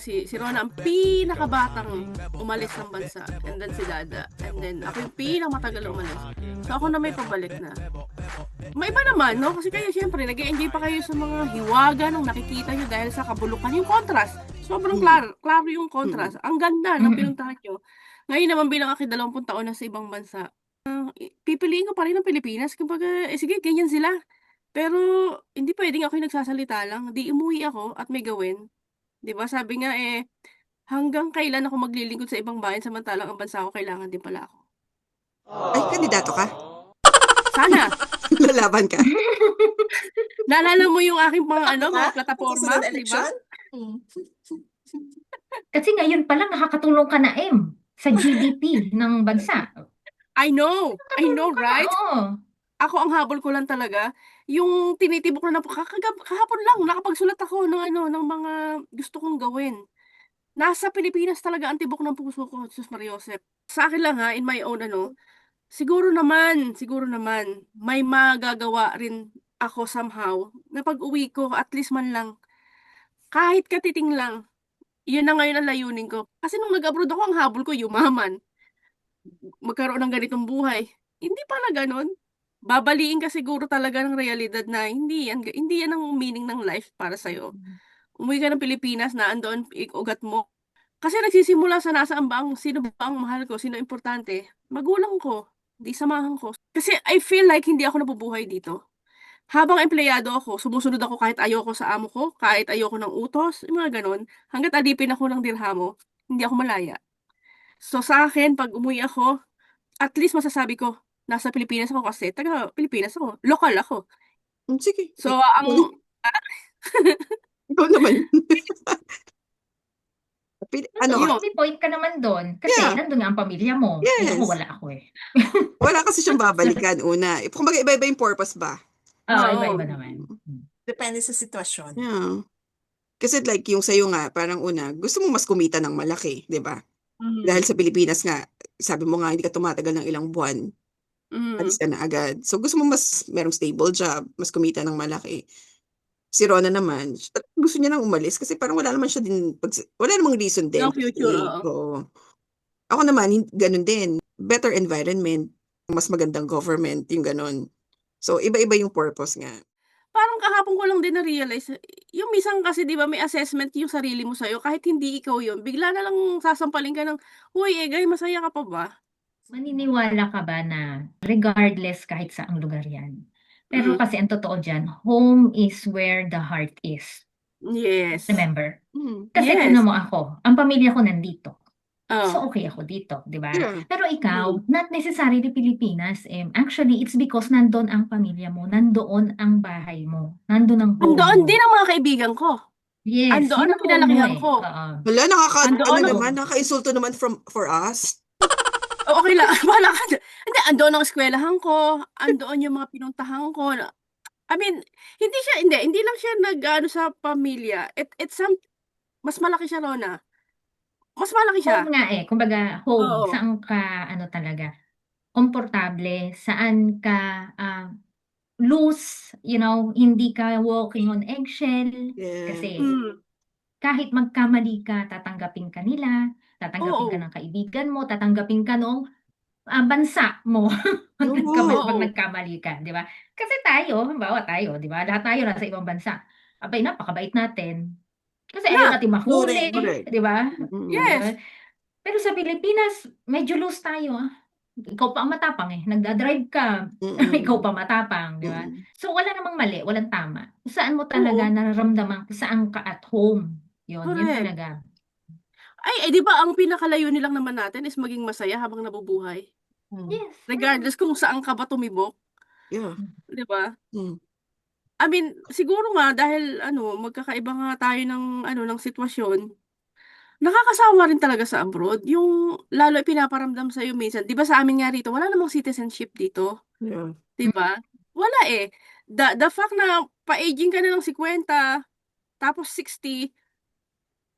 si Rona ang pinakabatang umalis ng bansa. And then si Dada. And then ako yung pinakamatagal umalis. So ako na may pabalik na. May iba naman, no? Kasi kayo siyempre, nag-enjoy pa kayo sa mga hiwaga nung nakikita nyo dahil sa kabulukan. Yung contrast. Sobrang klaro yung contrast. Ang ganda ng pinuntahan nyo. Ngayon naman bilang ako 20 taon na sa ibang bansa, pipiliin ko pa rin ang Pilipinas. Kumbaga, sige, ganyan sila. Pero, hindi pwedeng ako yung nagsasalita lang. Di umuwi ako at may gawin. 'Di ba? Sabi nga hanggang kailan ako maglilingkod sa ibang bayan samantalang ang bansa ko kailangan din pala ako. Ay, kandidato ka? Sana. Lalaban ka? Naalala mo yung aking mga Sa plataporma, susunod na 'di ba? eleksyon? Kasi ngayon pa lang nakakatulong ka na, sa GDP ng bansa. I know, Nakakatulong ka na, right? oo. Ako ang habol ko lang talaga, yung tinitibok na kahapon lang nakapagsulat ako ng mga gusto kong gawin. Nasa Pilipinas talaga ang tibok ng puso ko, Sus Mariosep. Sa akin lang in my own siguro naman may magagawa rin ako somehow na pag-uwi ko at least man lang kahit katiting lang. Yun na ngayon ang layunin ko. Kasi nung nag-abroad ako, ang habol ko yumaman. Magkaroon ng ganitong buhay. Hindi pala ganon. Babaliin ka siguro talaga ng realidad na hindi yan ang meaning ng life para sa'yo. Umuwi ka ng Pilipinas na andoon ugat mo. Kasi nagsisimula sa nasaan ba sino ba ang mahal ko, sino importante? Magulang ko, di samahan ko. Kasi I feel like hindi ako nabubuhay dito. Habang empleyado ako, sumusunod ako kahit ayoko sa amo ko, kahit ayoko ng utos, yung mga ganon. Hanggat alipin ako ng dirhamo, hindi ako malaya. So sa akin, pag umuwi ako, at least masasabi ko, nasa Pilipinas ako kasi taga Pilipinas ako, lokal ako. Sige. So Ikaw naman. Yun. May point ka naman doon. Kasi Yeah. nandun nga ang pamilya mo. Yes. Ako wala ako Wala kasi siyang babalikan una. Kumbaga iba-iba yung purpose ba? Oo, Oo. iba-iba naman. Depende sa sitwasyon. Yeah. Kasi like yung sa'yo nga, parang una, gusto mo mas kumita ng malaki, di ba? Dahil sa Pilipinas nga, sabi mo nga, hindi ka tumatagal ng ilang buwan. Alis ka na agad. So gusto mo mas merong stable job, mas kumita ng malaki. Si Rona naman, gusto niya nang umalis kasi parang wala naman siya din, wala namang reason din. Walang future, Oo. Ako naman, ganun din. Better environment, mas magandang government, yung ganun. So, iba-iba yung purpose nga. Parang kahapon ko lang din na-realize, yung minsan kasi 'di ba may assessment yung sarili mo sa'yo, kahit hindi ikaw yun, bigla na lang sasampalin ka ng, "Uy, Egay, masaya ka pa ba?" Maniniwala ka ba na regardless kahit saang lugar yan? Pero Mm. kasi ang totoo dyan, home is where the heart is. Yes. Remember? Mm. Kasi Yes. tignan mo ako, ang pamilya ko nandito. Oh. So, okay ako dito, di ba? Yeah. Pero ikaw, not necessarily Pilipinas. Actually, it's because nandun ang pamilya mo, nandoon ang bahay mo, nandun ang home Andoon mo. din ang mga kaibigan ko. Yes, Andoon yun ang ang home mo pinalakihan ko. Oo. Wala, Andoon ang- nakaka-insulto naman for us. Okay lang, wala ka dyan. Hindi, andoon ang eskwelahan ko, andoon yung mga pinuntahan ko. I mean, hindi lang siya nag-ano sa pamilya. It's mas malaki siya, Rona. Mas malaki siya. Home nga kumbaga home, Oo. saan ka talaga, komportable, saan ka loose, hindi ka walking on eggshell. Yeah. Kasi Mm. kahit magkamali ka, tatanggapin ka nila, tatanggapin ka Oo. ng kaibigan mo, tatanggapin ka noong bansa mo pag Oo. nagkamali ka, di ba? Kasi tayo, halimbawa tayo, di ba? Lahat tayo nasa ibang bansa. Abay, napakabait natin. Kasi ayaw natin mahuli, Correct. di ba? Mm. Yes. Pero sa Pilipinas, medyo loose tayo. Ikaw pa ang matapang nagdadrive ka, ikaw pa matapang, di ba? So wala namang mali, walang tama. Kung saan mo talaga nararamdaman kung saan ka at home. Yun Correct. talaga. Ay, di ba ang pinakalayunin lang naman natin is maging masaya habang nabubuhay? Yes. Regardless kung saan ka ba tumibok, Yeah. di ba? Mm. I mean, siguro nga dahil magkakaiba nga tayo ng sitwasyon, nakakasawa rin talaga sa abroad. Yung lalo pinaparamdam sa minsan, 'di ba sa amin nga rito, wala namang citizenship dito, Yeah. 'di ba? Wala The fact na pa-aging ka na ng 50, tapos 60,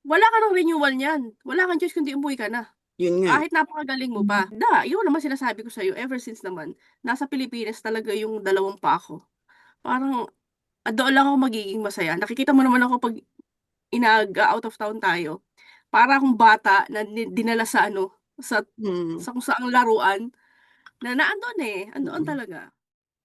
wala ka ng renewal niyan. Wala kang choice kundi umuwi ka na. Yun nga. Kahit napakagaling mo pa. Yun naman sinasabi ko sa'yo, ever since naman, nasa Pilipinas talaga yung dalawang pa ako. Parang, doon lang ako magiging masaya. Nakikita mo naman ako pag out of town tayo. para akong bata na dinala sa ano, sa Mm. kung saang laruan na naandun andoon Mm. talaga.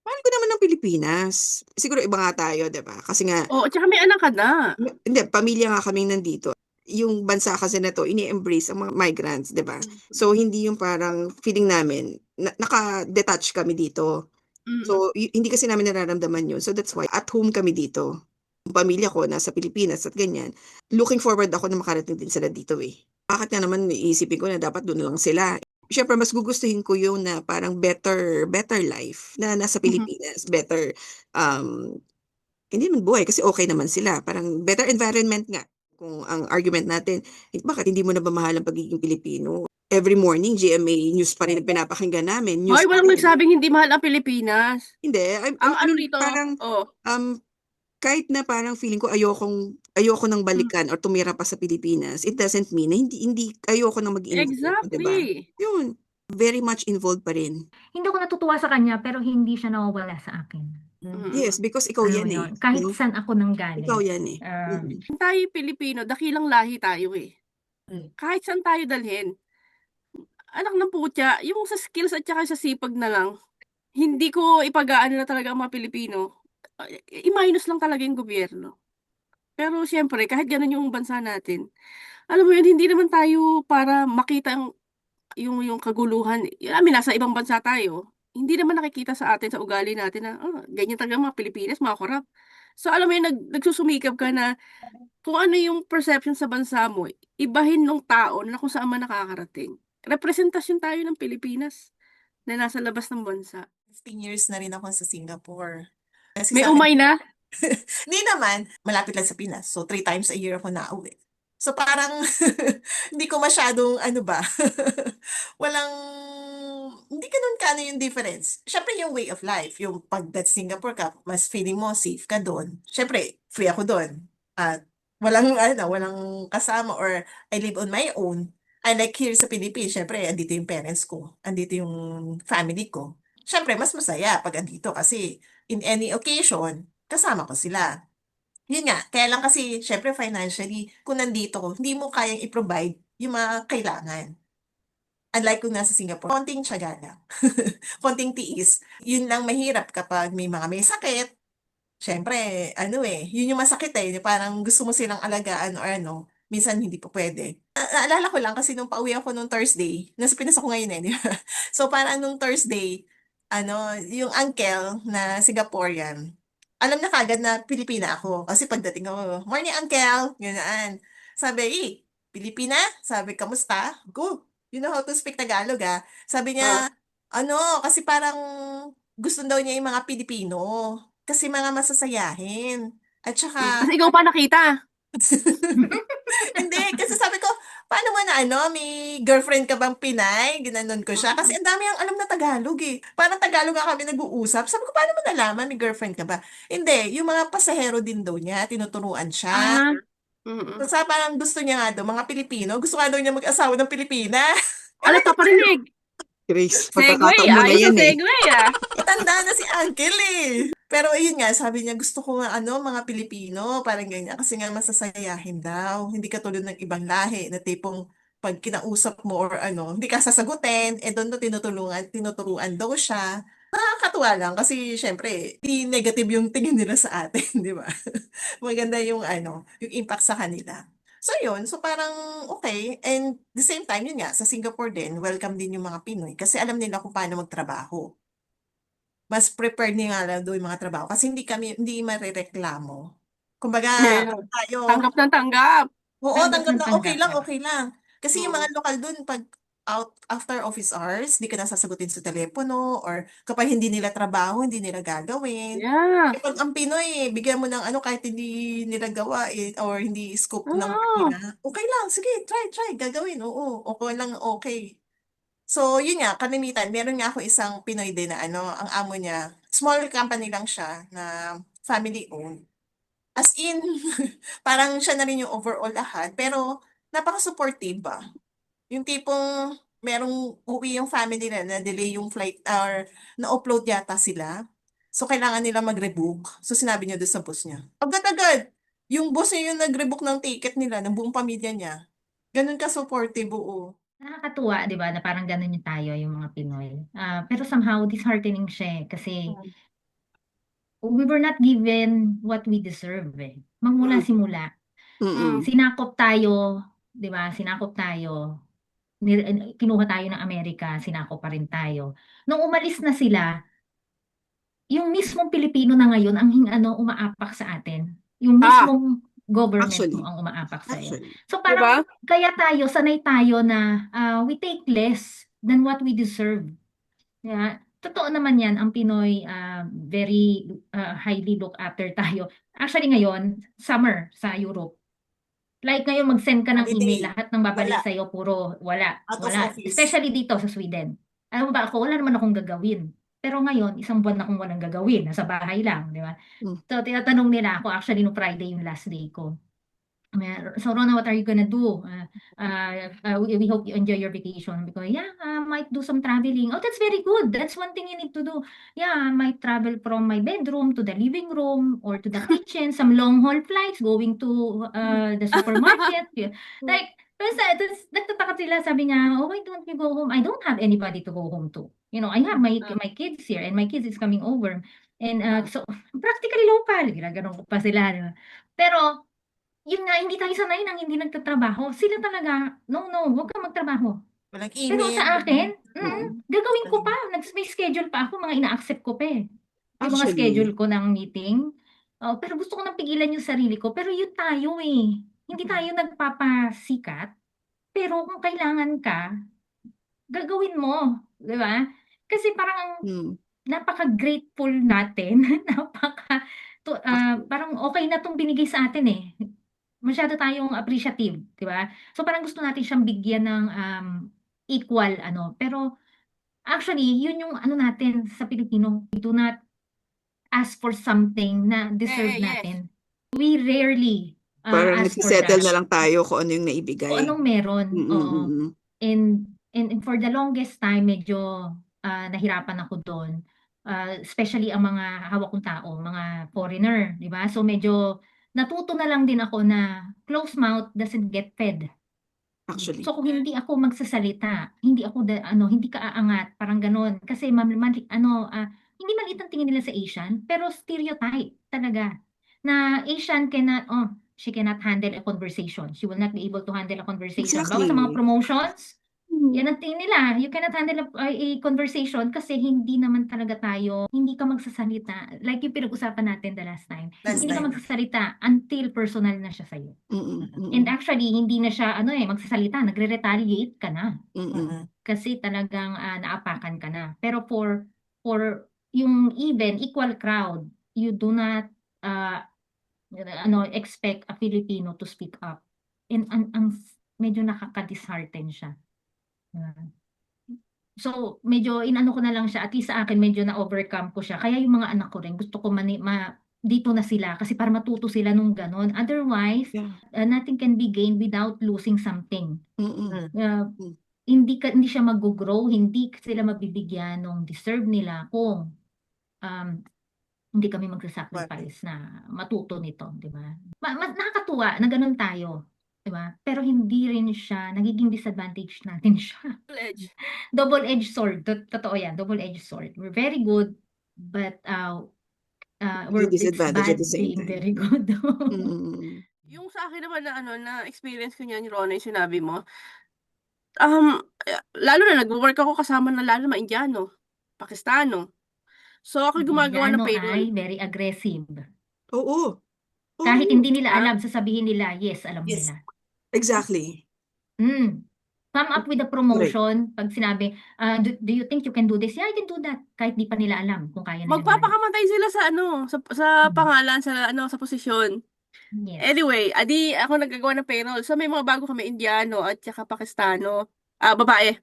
Mahal ko naman ng Pilipinas. Siguro iba nga tayo, 'di ba? Kasi nga Oo, tsaka may anak ka na. hindi, pamilya nga kaming nandito. Yung bansa kasi na 'to ini-embrace ang mga migrants, 'di ba? So hindi yung parang feeling namin naka-detach kami dito. Mm. So hindi kasi namin nararamdaman yun. So that's why at home kami dito. Yung pamilya ko nasa Pilipinas at ganyan. Looking forward ako na makarating din sila dito eh. Bakit nga naman iisipin ko na dapat doon na lang sila. Siyempre, mas gugustuhin ko yung na parang better life na nasa Mhm. Pilipinas. Better, um, hindi naman buhay kasi okay naman sila. Parang better environment nga. Kung ang argument natin, bakit hindi mo na ba mahal ang pagiging Pilipino? Every morning, GMA news pa rin ang pinapakinggan namin. News Hoy, pa walang rin. nagsabing hindi mahal ang Pilipinas. Hindi, Ang I ano mean, rito, parang oh. kahit na parang feeling ko ayoko nang Mm. balikan or tumira pa sa Pilipinas, it doesn't mean na hindi ayoko nang mag-involve, 'di ba? Exactly. Yun, very much involved pa rin. Hindi ako natutuwa sa kanya pero hindi siya nawawala sa akin. Yes, because ikaw Alam yan mo eh, yun, kahit 'no? saan ako Ikaw nanggaling. yan eh. Tayo Pilipino, dakilang lahi tayo eh. Kahit saan tayo dalhin, anak ng putya, yung sa skills at saka sa sipag na lang, hindi ko ipag-aano na talaga ang mga Pilipino. I-minus lang talaga yung gobyerno. Pero siyempre, kahit ganun yung bansa natin, alam mo yun, hindi naman tayo para makita yung kaguluhan. I mean, nasa ibang bansa tayo. Hindi naman nakikita sa atin, sa ugali natin na, ganyan talaga mga Pilipinas, mga korap. So, alam mo yun, nagsusumikap ka na kung ano yung perception sa bansa mo, ibahin ng tao na kung saan man nakakarating. Representasyon tayo ng Pilipinas na nasa labas ng bansa. 15 years na rin ako sa Singapore. Kasi May sa akin, umay na? hindi naman, malapit lang sa Pinas. So, 3 times a year ako nauwi. So, parang, hindi ko masyadong, ano ba, walang, hindi ganun ka yung difference. Siyempre, yung way of life, yung pag Singapore ka, mas feeling mo safe ka doon. Siyempre, free ako doon. At walang kasama or I live on my own. Unlike here sa Philippines, syempre, andito yung parents ko, andito yung family ko. Siyempre, mas masaya pag andito kasi in any occasion, kasama ko sila. Yun nga, kaya lang kasi, syempre financially, kung nandito ko, hindi mo kayang i-provide yung mga kailangan. Unlike kung nasa Singapore, konting tiyaga lang. Konting tiis. Yun lang mahirap kapag may sakit. Syempre, yun yung masakit eh. Parang gusto mo silang alagaan or minsan hindi pa pwede. Naalala ko lang kasi nung pauwi ako nung Thursday, nasa Pinas ako ngayon eh, di ba? So parang nung Thursday, yung uncle na Singaporean, alam na kagad na Pilipina ako. Kasi pagdating ko, morning uncle, ganyan. Sabi, Pilipina? Sabi, kamusta? Go. You know how to speak Tagalog ah. Sabi Ah, niya, kasi parang gusto daw niya yung mga Pilipino. Kasi mga masasayahin. At saka, Tapos ikaw pa nakita. hindi, kasi sabi ko, paano mo na may girlfriend ka bang Pinay? Ginanon ko siya. Kasi ang dami ang alam na Tagalog eh. Parang Tagalog nga kami nag-uusap. Sabi ko, paano mo nalaman may girlfriend ka ba? Hindi, yung mga pasahero din daw niya, tinuturuan siya. Ah, So, sa parang gusto niya nga daw, mga Pilipino, gusto nga daw niya mag-asawa ng Pilipina. alam pa parinig. Grace, Segue, pagkakataon mo na ayos yan na eh. segue ah. Tanda na si Uncle eh. Pero ayun nga, sabi niya gusto ko nga mga Pilipino, parang ganyan. Kasi nga masasayahin daw. Hindi katulad ng ibang lahi na tipong pag kinausap mo or hindi ka sasagutin, doon na tinuturuan daw siya. Nakakatuwa lang kasi syempre, di negative yung tingin nila sa atin, di ba? Maganda yung yung impact sa kanila. So yun, so parang okay. And the same time, yun nga, sa Singapore din, welcome din yung mga Pinoy kasi alam nila kung paano magtrabaho. Mas prepared nga lang doon yung mga trabaho kasi hindi marereklamo. Kumbaga, tayo, Tanggap ng tanggap. oo, Tanggap tanggap ng na okay tanggap. lang, okay lang. Kasi yung Mm. mga lokal doon, pag after office hours, di ka na sasagutin sa telepono or kapag hindi nila trabaho, hindi nila gagawin. Yeah. Kapag ang Pinoy, bigyan mo ng kahit hindi nila gawa or hindi scope ng work Oo. nila, okay lang, sige, try, gagawin, oo, okay lang, okay. So, yun nga, kalimitan, meron nga ako isang Pinoy din na ang amo niya, small company lang siya na family owned. As in, parang siya na rin yung overall lahat, pero napaka-supportive ba? Yung tipong merong uwi yung family na delay yung flight or na-upload yata sila. So, kailangan nila mag-rebook. So, sinabi niya doon sa boss niya. Agad-agad! Yung boss niya yung nag-rebook ng ticket nila, ng buong pamilya niya. Ganun ka supportive, oo. Nakakatuwa, 'di ba, na parang gano'n yung tayo, yung mga Pinoy. Pero somehow disheartening siya, kasi Mm. we were not given what we deserve, eh. Magmula Mm. simula, Mm. sinakop tayo, 'di ba, sinakop tayo, kinuha tayo ng Amerika, sinakop pa rin tayo. Nung umalis na sila, yung mismong Pilipino na ngayon ang umaapak sa atin. Yung Ah, mismong government mo Actually, ang umaapak sa'yo. actually. So di ba? parang kaya tayo, sanay tayo na we take less than what we deserve. Yeah. Totoo naman yan, ang Pinoy very highly look after tayo. Actually ngayon, summer sa Europe. Like ngayon, mag-send ka ng email, Holiday. lahat ng babalik Wala. sa'yo, puro wala, Out of wala. office. Especially dito sa Sweden. Alam mo ba ako, wala naman akong gagawin. Pero ngayon, isang buwan akong walang gagawin. Nasa bahay lang, di ba? Mm. So, tinatanong nila ako, actually, no Friday yung last day ko. So, Rona, what are you gonna do? We hope you enjoy your vacation. Because, yeah, might do some traveling. Oh, that's very good. That's one thing you need to do. Yeah, I might travel from my bedroom to the living room or to the kitchen. Some long-haul flights going to the supermarket. Yeah. Like, tapos nagtataka sila, sabi niya, oh, why don't you go home? I don't have anybody to go home to. I have my kids here and my kids is coming over. And so, practically local. Ginaganon ko pa sila. Di ba? Pero, yun nga, hindi tayo sanay ng hindi nagtatrabaho. Sila talaga, no, no, huwag kang magtrabaho. Walang Pero email. sa akin, Mm. gagawin ko pa. May schedule pa ako, mga ina-accept ko pa eh. Yung mga schedule Actually. ko ng meeting. Pero gusto ko nang pigilan yung sarili ko. Pero yun tayo eh. Hindi tayo nagpapasikat. Pero kung kailangan ka, gagawin mo. Di ba? Kasi parang Mm. napaka-grateful natin. Actually. Parang okay na tong binigay sa atin eh. Masyado tayong appreciative, 'di ba? So parang gusto natin siyang bigyan ng equal pero actually yun yung natin sa Pilipino, we do not ask for something na deserve Yes. natin. We rarely Parang ask for nagsisettle that. na lang tayo kung ano yung O naibigay. anong meron, oo. Mm. And for the longest time, medyo nahirapan ako doon. Especially ang mga hawak kong tao, mga foreigner, di ba? So medyo natuto na lang din ako na closed mouth doesn't get fed. Actually. So kung hindi ako magsasalita, hindi ako hindi ka aangat, parang gano'n. Kasi hindi maliit ang tingin nila sa Asian, pero stereotype talaga. Na Asian she cannot handle a conversation. She will not be able to handle a conversation. Bawa sa mga Exactly. promotions, Mm. yan ang tingin nila. You cannot handle a conversation kasi hindi naman talaga tayo, hindi ka magsasalita. Like yung pinag-usapan natin the last time. Last Hindi ka time. magsasalita until personal na siya sa'yo. And actually, hindi na siya magsasalita, nagre-retaliate ka na. Mm-mm. Kasi talagang naapakan ka na. Pero for yung equal crowd, you do not expect a Filipino to speak up. And medyo nakaka-dishearten siya. So, medyo ko na lang siya. At least sa akin, medyo na-overcome ko siya. Kaya yung mga anak ko rin, gusto ko dito na sila kasi para matuto sila nung ganon. Otherwise, Yeah. nothing can be gained without losing something. Mm. Hindi siya mag-grow, hindi sila mabibigyan ng deserve nila kung hindi kami magsasacrifice na matuto nito, di ba? Nakakatuwa na ganun tayo, di ba? Pero hindi rin siya, nagiging disadvantage natin siya. Edge. Double-edged sword. Totoo yan, double-edged sword. We're very good, but it's Disadvantage at bad the same being time. very good. Yung sa akin naman na experience ko niyan, Rona, yung sinabi mo, lalo na nagwo-work ako kasama na lalo na Indiano, Pakistano. So ako gumagawa ng Indiano payroll. ay very aggressive. Oo. Kahit hindi nila Ah. alam, sasabihin nila, yes, alam Yes. nila. Exactly. Come up with a promotion. Pag sinabi, do you think you can do this? Yeah, I can do that. Kahit di pa nila alam kung kaya nila gawin. Magpapakamatay sila sa pangalan, sa posisyon. Yes. Anyway, ako nagagawa ng payroll. So may mga bago kami Indiano at saka Pakistano, babae.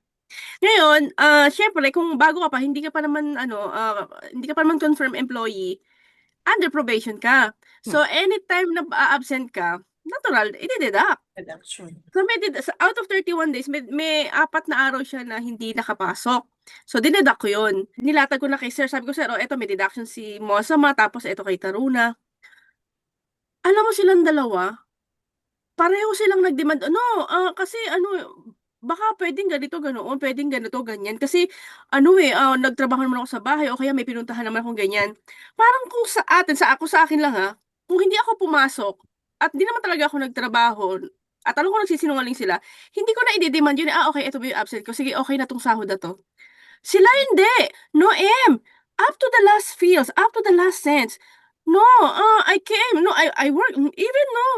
Ngayon, syempre kung bago ka pa, hindi ka pa naman confirmed employee, under probation ka. So anytime na absent ka, natural, i-deduct. Deduction. So out of 31 days, may 4 na araw siya na hindi nakapasok. So dineduct ko 'yun. Nilatag ko na kay sir, sabi ko, sir, eto may deduction si Mosama, tapos eto kay Taruna. Alam mo silang dalawa, pareho silang nag-demand, kasi baka pwedeng ganito, ganoon, pwedeng ganito, ganyan. Kasi, nagtrabaho naman ako sa bahay o kaya may pinuntahan naman akong ganyan. Parang kung sa akin lang ha, kung hindi ako pumasok at di naman talaga ako nagtrabaho at alam ko nagsisinungaling sila, hindi ko na i-demand yun, okay, ito ba yung absent ko? Sige, okay na tong sahod na to. Sila hindi. No, up to the last feels, up to the last cents. No, I came. No, I work. Even no.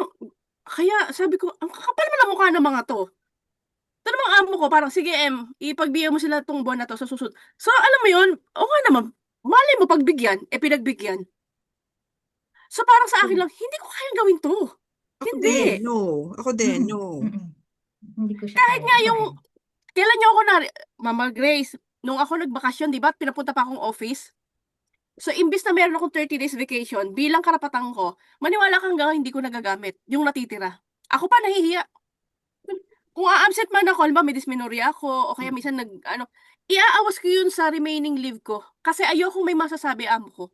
Kaya sabi ko, ang kakapal mo na mukha ng mga to. Ito namang amo ko, parang, sige, ipagbigyan mo sila tong buwan na to sa susunod. So, alam mo yun, okay naman. Malay mo pagbigyan, pinagbigyan. So, parang sa akin lang, hindi ko kayang gawin to. Ako Hindi. din, no. Ako din, no. Hindi ko siya Kahit kaya. nga Ako yung, din. kailan niyo ako Mama Grace, nung ako nagbakasyon, di ba, pinapunta pa akong office. So, imbis na meron akong 30 days vacation, bilang karapatan ko, maniwala kang hanggang hindi ko nagagamit yung natitira. Ako pa nahihiya. Kung a-absent man ako, halimbawa may dysmenorrhea ako, o kaya minsan iaawas ko yun sa remaining leave ko. Kasi ayoko may masasabi amo ko.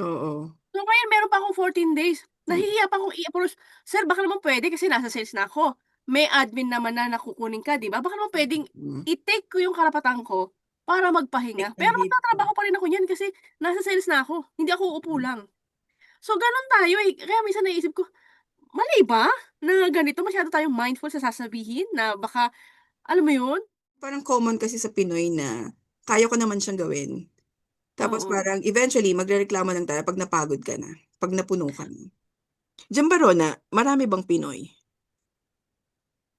Oo. So, kaya meron pa akong 14 days. Nahihiya pa akong i-approach. Sir, baka naman pwede kasi nasa sales na ako. May admin naman na nakukunin ka, di ba? Baka naman pwedeng i-take ko yung karapatan ko para magpahinga. Take Pero the leave. magtatrabaho pa rin ako yan kasi nasa sales na ako. Hindi ako uupo lang. So, ganun tayo eh. Kaya minsan naisip ko, mali ba na ganito? Masyado tayong mindful sa sasabihin na baka, alam mo yun? Parang common kasi sa Pinoy na kaya ko naman siyang gawin. Tapos Oo. parang eventually, magrereklamo lang tayo pag napagod ka na. Pag napuno ka na. Diyan ba, Rona, marami bang Pinoy?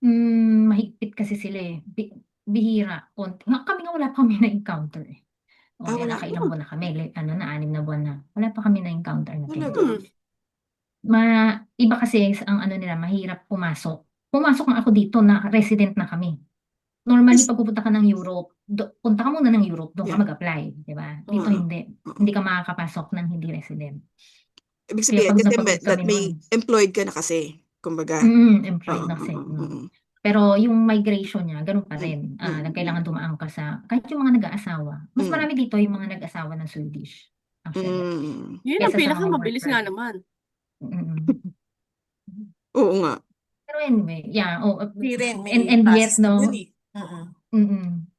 Mahigpit kasi sila eh. Bihira. Konti. Kami nga wala pa kami na-encounter eh. Ah, wala. Nakailang buwan na kami. 6 na buwan na. Wala pa kami na-encounter na Talaga? ganyan. Iba kasi ang ano nila, mahirap pumasok. Pumasok nga ako dito na resident na kami. Normally, Yes. pag pupunta ka ng Europe, punta ka muna ng Europe, doon ka Yeah. mag-apply, di ba? Dito Oo. hindi. Hindi ka makakapasok ng hindi resident. Ibig Kaya sabihin, pagod na kasi pagod kami may nun. employed ka na kasi. Kumbaga. Employed Oo, na kasi. oo, oo. Pero yung migration niya, ganun pa rin. Mm. Kailangan dumaan ka kahit yung mga nag-aasawa. Mas Mm. marami dito yung mga nag-asawa ng Swedish, actually. Mm. Yun ang Kesa sa mga pinakamabilis nga worker. naman. Oo nga. Pero anyway, yeah. Hindi rin, may And yet, process no, yun eh.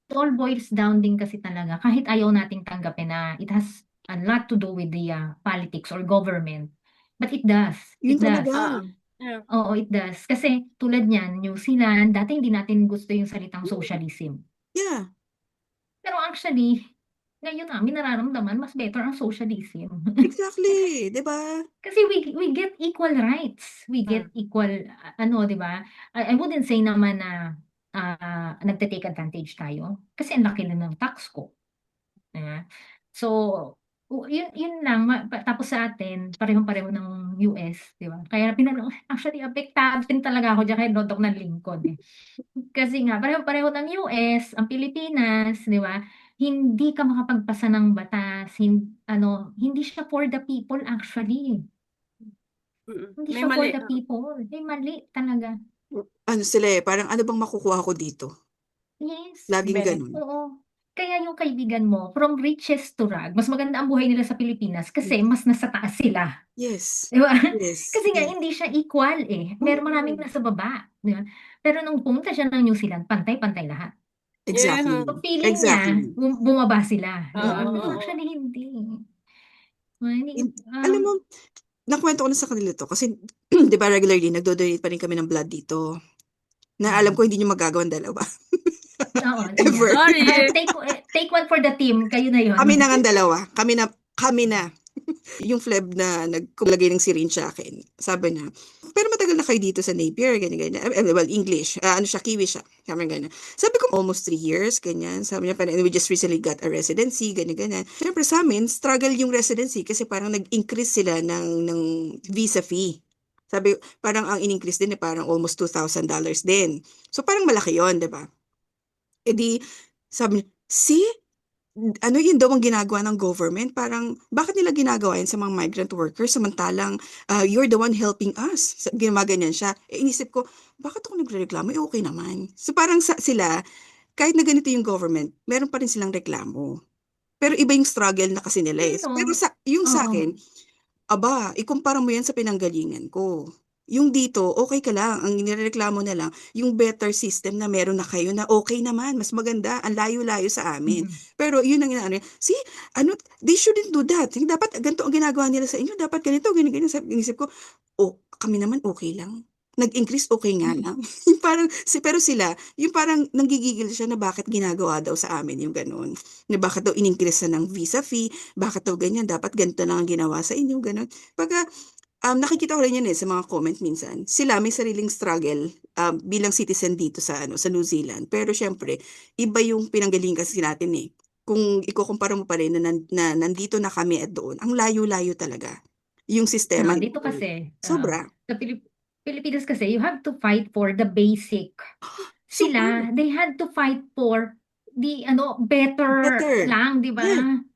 it all boils down din kasi talaga, kahit ayaw nating tanggapin na it has a lot to do with the politics or government. But it does. Yun It does. talaga. Yeah. Oo, it does. Kasi tulad niyan, New Zealand, dati hindi natin gusto yung salitang socialism. Yeah. Pero actually, ngayon namin nararamdaman, mas better ang socialism. Exactly. Diba? Kasi we get equal rights. We get equal, di ba? I wouldn't say naman na nagte-take advantage tayo. Kasi ang laki na ng tax ko. So, yun lang. Tapos sa atin, parehong-pareho ng US, di ba? Kaya actually, apektado din talaga ako dyan kay Dodok ng lingkod eh. Kasi nga, pareho-pareho ng US, ang Pilipinas, di ba? Hindi ka makapagpasa ng batas, hindi siya for the people actually. Hindi May siya for mali. the people. May mali talaga. Ano sila eh, parang ano bang makukuha ko dito? Yes. Laging ganun. Oo. Kaya yung kaibigan mo, from riches to rag, mas maganda ang buhay nila sa Pilipinas kasi mas nasa taas sila. Yes. Di ba? Yes. Kasi nga, hindi siya equal eh. Maraming nasa baba. Di ba? Pero nung pumunta siya ng New Zealand, pantay-pantay lahat. Exactly. So, feeling niya, Exactly. bumaba sila. Di ba? Oo. Pero actually, hindi. Alam mo, nakwento ko na sa kanila to kasi di ba regularly nagdo-donate pa rin kami ng blood dito. Na alam ko hindi nyo magagawan dalawa. Oo. Ever. Sorry. Take one for the team. Kayo na yun. Kami na nga dalawa. Kami na. Yung Fleb na nagkulagay ng syringe sa akin. Sabi niya, pero matagal na kayo dito sa Napier, ganyan. Well, English. Kiwi siya. Sabi niya, ganyan. Sabi ko, almost 3 years, ganyan. Sabi niya, we just recently got a residency, ganyan. Siyempre sa amin, struggle yung residency kasi parang nag-increase sila ng visa fee. Sabi, parang ang in-increase din parang almost $2,000 din. So parang malaki yon, di ba? E di, sabi niya, see? Ano yun daw ang ginagawa ng government? Parang, bakit nila ginagawa yun sa mga migrant workers samantalang you're the one helping us? Ginaganyan siya. Inisip ko, bakit ako nagre-reklamo? Okay naman. So parang sila, kahit na ganito yung government, meron pa rin silang reklamo. Pero iba yung struggle na kasi nila eh. Pero yung sa akin, aba, ikumpara mo yan sa pinanggalingan ko. Yung dito, okay ka lang. Ang nirereklamo na lang, yung better system na meron na kayo na okay naman, mas maganda, ang layo-layo sa amin. Mm. Pero yun ang inaano, see, ano, they shouldn't do that. Hindi dapat ganito ang ginagawa nila sa inyo, dapat ganito, ganyan, ganyan. Inisip ko, oh, kami naman okay lang. Nag-increase okay nga lang. Yung parang, pero sila, yung parang nanggigigil siya na bakit ginagawa daw sa amin yung ganun. Na bakit daw in-increase na ng visa fee, bakit daw ganyan, dapat ganito lang ang ginawa sa inyo, ganun. Pagka, nakikita ko rin yan sa mga comment minsan. Sila may sariling struggle bilang citizen dito sa sa New Zealand. Pero syempre, iba yung pinanggalingan kasi natin eh. Kung ikukumpara mo pa rin na nandito na kami at doon, ang layo-layo talaga. Yung sistema Dito nito. kasi, Sobra. sa Pilipinas kasi, you have to fight for the basic. Super. Sila, they had to fight for the better Better. lang, di ba?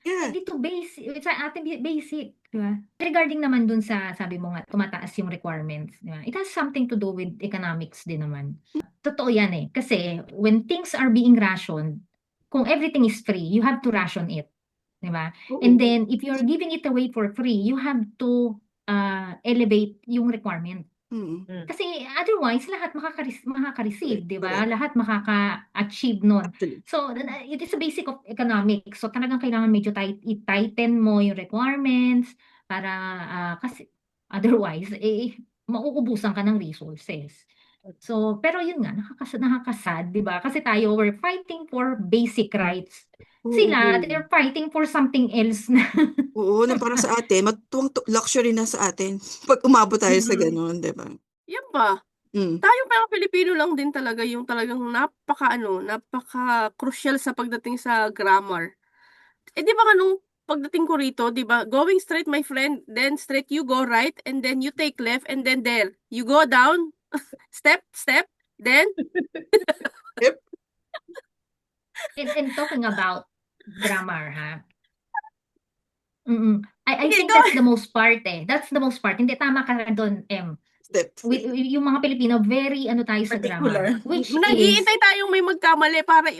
Yeah. Dito basic, sa atin basic, di ba? Regarding naman dun sa, sabi mo nga, tumataas yung requirements, di ba? It has something to do with economics din naman. Totoo yan eh. Kasi when things are being rationed, kung everything is free, you have to ration it. Di ba? Oo. And then, if you're giving it away for free, you have to elevate yung requirement. Kasi otherwise, lahat makaka-receive, di ba? Correct. Lahat makaka-achieve nun. Actually. So, it is a basic of economics. So, talagang kailangan medyo i-tighten mo yung requirements para, kasi otherwise, mauubusan ka ng resources. So, pero yun nga, nakakasad, di ba? Kasi tayo, we're fighting for basic rights. Sila, Oo. they're fighting for something else na. Oo, na parang sa atin, luxury na sa atin. Pag umabot tayo sa Mhm. ganun, di ba? Yan ba? Tayong mga Pilipino lang din talaga yung talagang napaka-crucial sa pagdating sa grammar. Di ba nga nung pagdating ko rito, di ba, going straight, my friend, then straight you go right, and then you take left, and then there, you go down, step, then, Yep. And talking about grammar, ha? I Sige, think go. that's the most part eh. That's the most part. Hindi, tama ka doon, M. Step. Yung mga Pilipino, very tayo sa Particular. grammar. Which is, Nag-iintay tayong may magkamali para,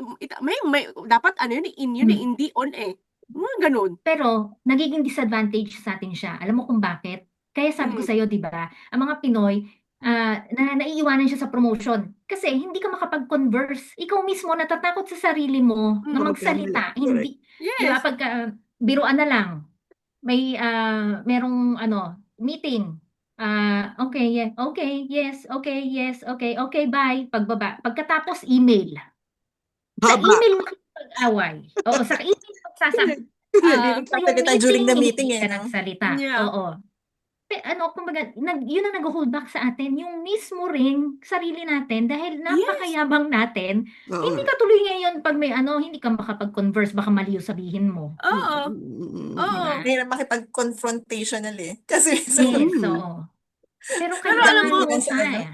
may dapat yun, in yun eh, Hmm. hindi on eh. Mga ganun. pero nagiging disadvantage sa atin siya. Alam mo kung bakit? Kaya sabi ko sa'yo, di ba, ang mga Pinoy, naiiwanan siya sa promotion. Kasi hindi ka makapag-converse. Ikaw mismo natatakot sa sarili mo na Baka magsalita. magkamali. Hindi, di ba, Yes. pagka biruan na lang, may merong meeting. Okay, yeah, okay, yes, okay, yes, okay, bye. Pagbaba. Pagkatapos, email. Sa Haba. email mo pag-away. Oo, sa email pagsasabi. Hindi Yung nagsasalita during the meeting hindi ka no? nagsalita. Yeah. Oo. Kumbaga, yun ang nag-hold back sa atin, yung mismo ring sarili natin, dahil napakayabang natin, Oo hindi nga. ka tuloy ngayon pag may hindi ka makapag-converse, baka mali yung sabihin mo. Oo. Oo. Diba? Mahirap makipag-confrontational eh. Kasi minsan, Yes, oo. Pero Pero alam mo, kailangan mo sa ano? kaya.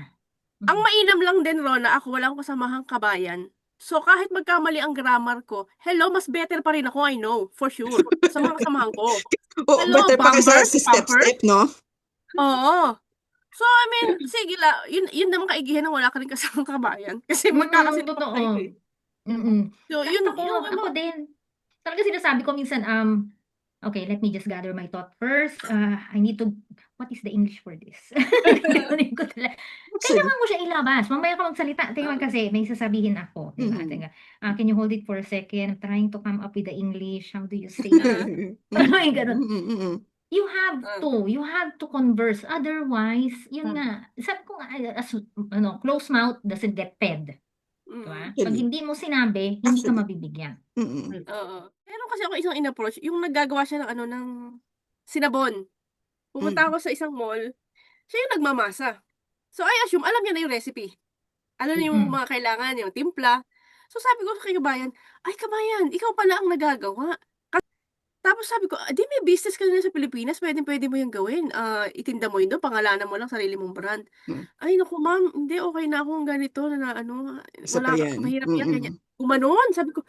ang mainam lang din, Rona, ako walang kasamahang kabayan. So, kahit magkamali ang grammar ko, hello, mas better pa rin ako, I know, for sure. Sa mga kasamahan ko. Oo, Hello, better pa bumper, kasi sa bumper. step-step, no? Oo. So, I mean, sige la, yun naman kaigihan ng wala ka rin kasamang kabayan. Kasi magkakasinunod Totoo. kayo eh. So, Kahit yun, ako din. Talaga sinasabi ko minsan, okay, let me just gather my thought first. I need to, what is the English for this? Ganun ko talaga. Kailangan mo siya ilabas. Mamaya ka magsalita. Tingnan kasi, may sasabihin ako. Diba? Tingnan. Can you hold it for a second? I'm trying to come up with the English. How do you say that? Parang ganun. You have to converse. Otherwise, yun nga, sabi ko nga, closed mouth doesn't get fed. Diba? Pag hindi mo sinabi, hindi ka mabibigyan. Oo. Meron kasi ako isang in-approach, yung naggagawa siya ng ng sinabon. Pumunta ako sa isang mall, siya yung nagmamasa. So, I assume, alam niya na yung recipe. Alam niya yung mga kailangan, yung timpla. So, sabi ko sa kabayan, ay kabayan, ikaw pala ang nagagawa. Tapos sabi ko, di may business ka na sa Pilipinas, pwede mo yung gawin. Itinda mo yun doon, pangalanan mo lang sarili mong brand. Ay, naku ma'am, hindi, okay na akong ganito, na Isa pa wala, yan. mahirap yan, ganyan. Gumanon, sabi ko,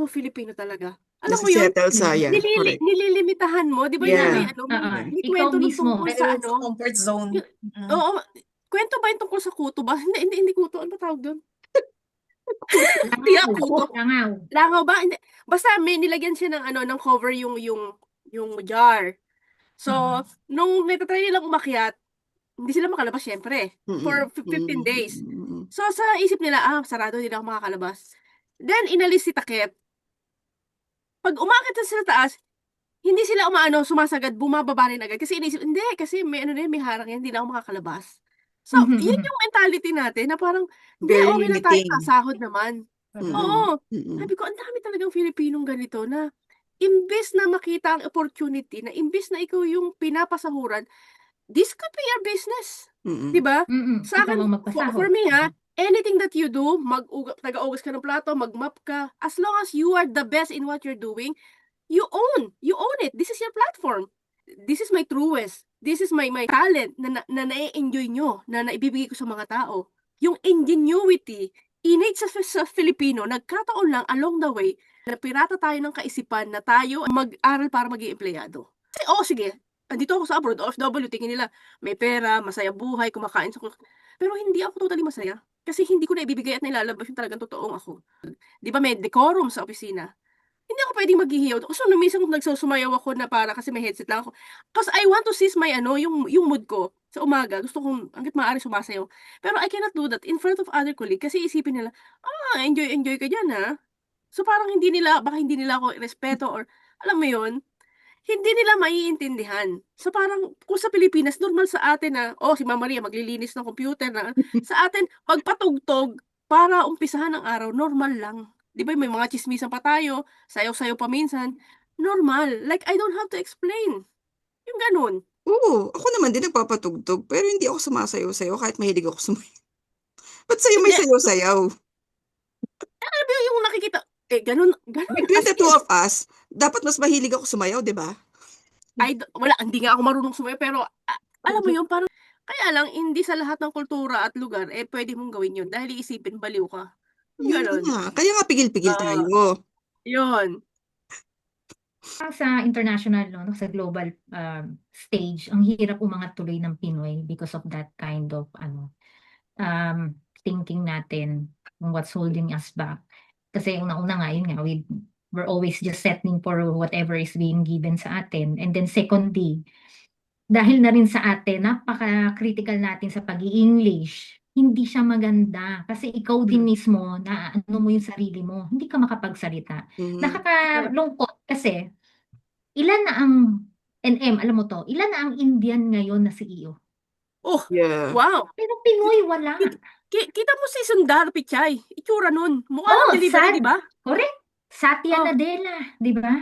Filipino talaga. Alam mo yun, Nasa-settle sa yan. Correct. nililimitahan mo, di ba Yeah. may Ikaw kwento nun mismo. tungkol sa Sa comfort zone. Oo, kwento ba yung tungkol sa kuto ba? Hindi kuto, ano ba tawag doon? Langaw. Langaw ba? Hindi. Basta may nilagyan siya ng ng cover yung jar. So, nung natatry nilang umakyat, hindi sila makalabas syempre for Mm-mm. 15 days. Mm-mm. So sa isip nila, sarado, hindi na ako makakalabas. Then inalis si Takip. Pag umakit na sila taas, hindi sila sumasagad, bumababa rin agad. Kasi inisip, hindi, kasi may may harang yan, hindi na ako makakalabas. So, yun yung mentality natin na parang, hindi, Very okay lang tayo, limiting. sasahod naman. Mm-mm. Oo. Mm-mm. Sabi ko, ang dami talagang Filipinong ganito na imbes na makita ang opportunity, na imbes na ikaw yung pinapasahuran, this could be your business. Mm-mm. Diba? Sa Ikaw akin, ang for magpasahod. me anything that you do, taga-ugas ka ng plato, mag-map ka, as long as you are the best in what you're doing, you own it. This is your platform. This is my truest. This is my talent na na-enjoy nyo, na naibibigay ko sa mga tao. Yung ingenuity, innate sa Filipino, nagkataon lang along the way, na pirata tayo ng kaisipan na tayo mag-aral para maging empleyado. Kasi, sige, andito ako sa abroad, OFW, tingin nila, may pera, masaya buhay, kumakain sa... Pero hindi ako totally masaya. Kasi hindi ko na ibibigay at nilalabas yung talagang totoong ako. Di ba may decorum sa opisina? Hindi ako pwedeng maghihiyaw. So, minsan nagsusumayaw ako na para kasi may headset lang ako. Because I want to seize my, yung mood ko sa umaga. Gusto kong, hanggat maaari sumasayaw. Pero I cannot do that in front of other colleagues kasi isipin nila, enjoy ka dyan, ha? So, parang baka hindi nila ako respeto or, alam mo yun, hindi nila maiintindihan. So, parang, kung sa Pilipinas, normal sa atin na, si Mama Maria maglilinis ng computer na, sa atin, magpatugtog para umpisahan ang araw, normal lang. Di ba, may mga chismisan pa tayo, sayaw-sayaw pa minsan. Normal. Like, I don't have to explain. Yung ganun. Oo, ako naman din nagpapatugtog, pero hindi ako sumasayaw-sayaw kahit mahilig ako sumayaw. Ba't sa'yo may Hindi, sayaw-sayaw? alam mo yung nakikita, ganun, Between as the two in, of us, dapat mas mahilig ako sumayaw, di ba? hindi nga ako marunong sumayaw, pero, alam mo yun, parang, kaya lang, hindi sa lahat ng kultura at lugar, pwede mong gawin yun, dahil iisipin, baliw ka. Yun Ganon. nga. Kaya nga pigil-pigil tayo. Yun. Sa international, no, sa global stage, ang hirap umangat tuloy ng Pinoy because of that kind of thinking natin, what's holding us back. Kasi una-una nga, yun nga, we're always just settling for whatever is being given sa atin. And then secondly, dahil na rin sa atin, napaka-critical natin sa pag-i-English, hindi siya maganda. Kasi ikaw din mismo, na ano mo yung sarili mo, hindi ka makapagsalita. Mhm. Nakakalungkot kasi, ilan na ang alam mo to, ilan na ang Indian ngayon na CEO? Yeah. Wow. Pero Pinoy, wala. Kita mo si Sundar Pichai. Itsura nun. Mukha ng delivery, sad. di ba? Correct. Satya Nadella, di ba?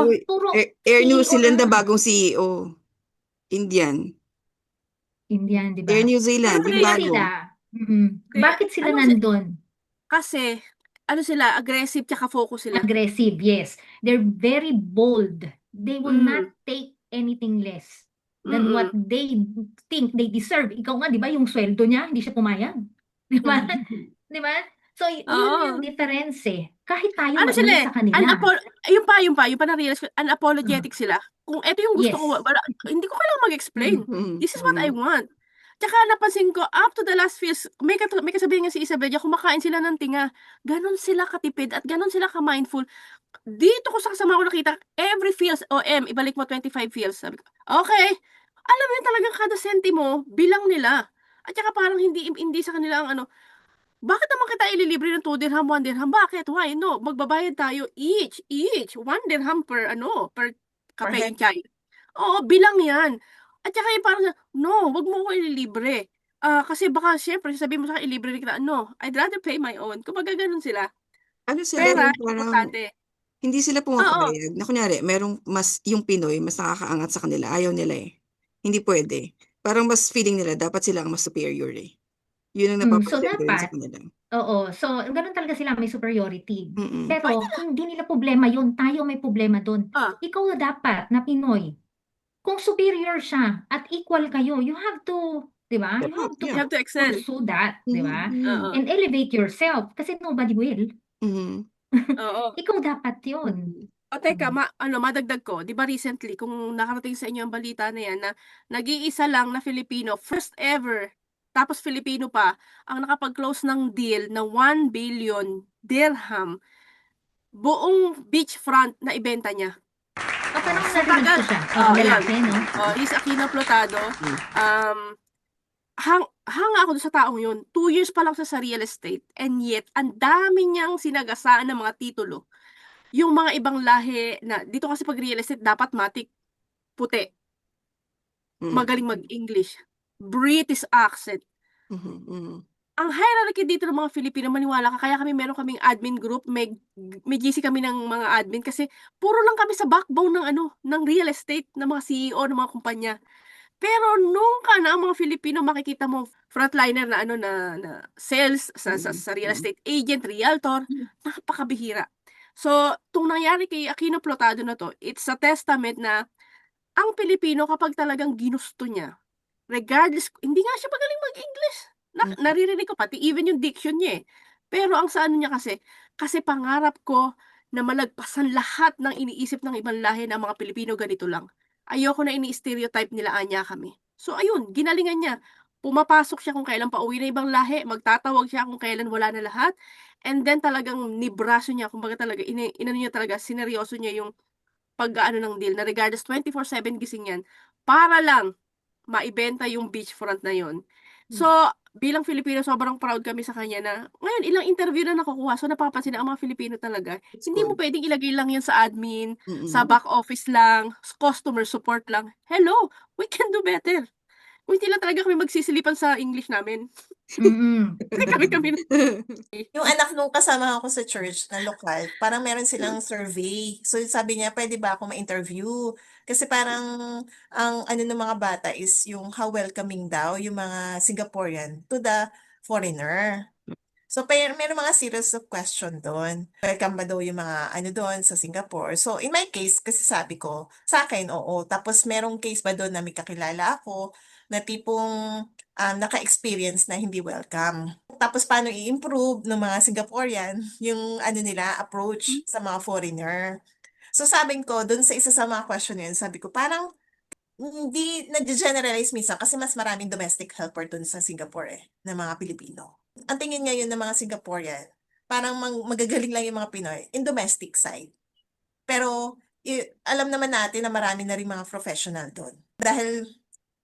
Uy, Puro Air New CEO Zealand na lang. bagong CEO. Indian. Indian, di ba? Air New Zealand, Pero yung bakit bago. sila? Bakit sila Ano nandun? Kasi, sila, aggressive tsaka focus sila. Aggressive, yes. They're very bold. They will not take anything less than what they think they deserve. Ikaw nga, di ba, yung sweldo niya, hindi siya pumayag. Di ba? Di ba? So, yun yung difference eh. Kahit tayo sila mainis sa kanila. yung pa na-realize ko, unapologetic sila. Kung ito yung gusto ko, hindi ko kailangan mag-explain. This is what I want. Tsaka napansin ko, up to the last feels, may kasabihin nga si Isabella, kumakain sila ng tinga. Ganon sila katipid at ganon sila ka-mindful. Dito ko sa kasama ko nakita, every feels, ibalik mo 25 feels. Sabi ko, okay. Alam mo yun talagang kada sentimo, bilang nila. At saka parang hindi sa kanila ang bakit naman kita ililibre ng 2 dirham, 1 dirham? Bakit? Why? No, magbabayad tayo each. 1 dirham per kape yung chai. Oo, bilang yan. At saka yung parang, no, wag mo ko ililibre. Kasi baka, syempre, sabihin mo sa akin, ilibre rin kita. No, I'd rather pay my own. Kumbaga ganun sila. Sila Pera, parang, importante. hindi sila pumapayag. Na kunyari, yung Pinoy, mas nakakaangat sa kanila. Ayaw nila eh. Hindi pwede. Parang mas feeling nila, dapat sila ang mas superior eh. Yun ang So napapansin ko rin sa dapat, kanila. oo. So, ganun talaga sila, may superiority. Mm-mm. Pero, hindi nila problema yun. Tayo may problema doon. Ikaw na dapat, na Pinoy. Kung superior siya, at equal kayo, you have to, di ba? You have to excel. Pursue that, di ba? Mhm. And elevate yourself. Kasi nobody will. Mhm. Oo. Ikaw dapat yun. Teka, madagdag ko. Di ba recently, kung nakarating sa inyo ang balita na yan, na nag-iisa lang na Filipino, first ever, tapos Filipino pa, ang nakapag-close ng deal na 1 billion dirham, buong beachfront na ibenta niya. Parang narinig ko siya. Lalaki, no? He's Aquino Plotado. hanga ako dun sa taong yun. 2 years pa lang siya sa real estate, and yet, ang dami niyang sinagasaan ng mga titulo. Yung mga ibang lahi na, dito kasi pag real estate, dapat matik, puti, magaling mag-English, British accent. Ang hierarchy dito ng mga Filipino, maniwala ka, kaya meron kaming admin group, may GC kami ng mga admin, kasi puro lang kami sa backbone ng real estate, ng mga CEO, ng mga kumpanya. Pero nung ang mga Filipino, makikita mo frontliner na sales sa real estate agent, realtor, napakabihira. So, itong nangyari kay Aquino Plotado na to, it's a testament na ang Pilipino, kapag talagang ginusto niya, regardless, hindi nga siya magaling mag-English. Naririnig ko, pati even yung diction niya eh. Pero ang sa niya kasi pangarap ko na malagpasan lahat ng iniisip ng ibang lahi na mga Pilipino ganito lang. Ayoko na ini-stereotype nila anya kami. So ayun, ginalingan niya. Pumapasok siya kung kailan pauwi na ibang lahi, magtatawag siya kung kailan wala na lahat. And then talagang nibraso niya, kumbaga talaga, inano niya talaga, sineryoso niya yung pag-ano ng deal, na regardless 24/7 gising yan, para lang maibenta yung beachfront na yon. So, bilang Filipino, sobrang proud kami sa kanya na ngayon, ilang interview na nakukuha. So, napapansin na ang mga Filipino talaga. Hindi mo pwedeng ilagay lang yan sa admin, sa back office lang, customer support lang. Hello, we can do better. Kung hindi lang talaga kami magsisilipan sa English namin. kami. Yung anak nung kasama ko sa church na lokal, parang meron silang survey. So sabi niya, pwede ba ako ma-interview? Kasi parang ang ano ng mga bata is yung how welcoming daw yung mga Singaporean to the foreigner. So meron mga series of question doon. Welcome ba daw yung mga ano doon sa Singapore? So in my case, kasi sabi ko, sa akin, oo. Tapos merong case ba doon na may kakilala ako na tipong naka-experience na hindi welcome. Tapos paano i-improve ng mga Singaporean yung ano nila, approach sa mga foreigner. So sabi ko, doon sa isa sa mga question yun, sabi ko, parang hindi nag-generalize minsan kasi mas maraming domestic helper doon sa Singapore ng mga Pilipino. Ang tingin ngayon ng mga Singaporean, parang magagaling lang yung mga Pinoy in domestic side. Pero alam naman natin na marami na rin mga professional doon. Dahil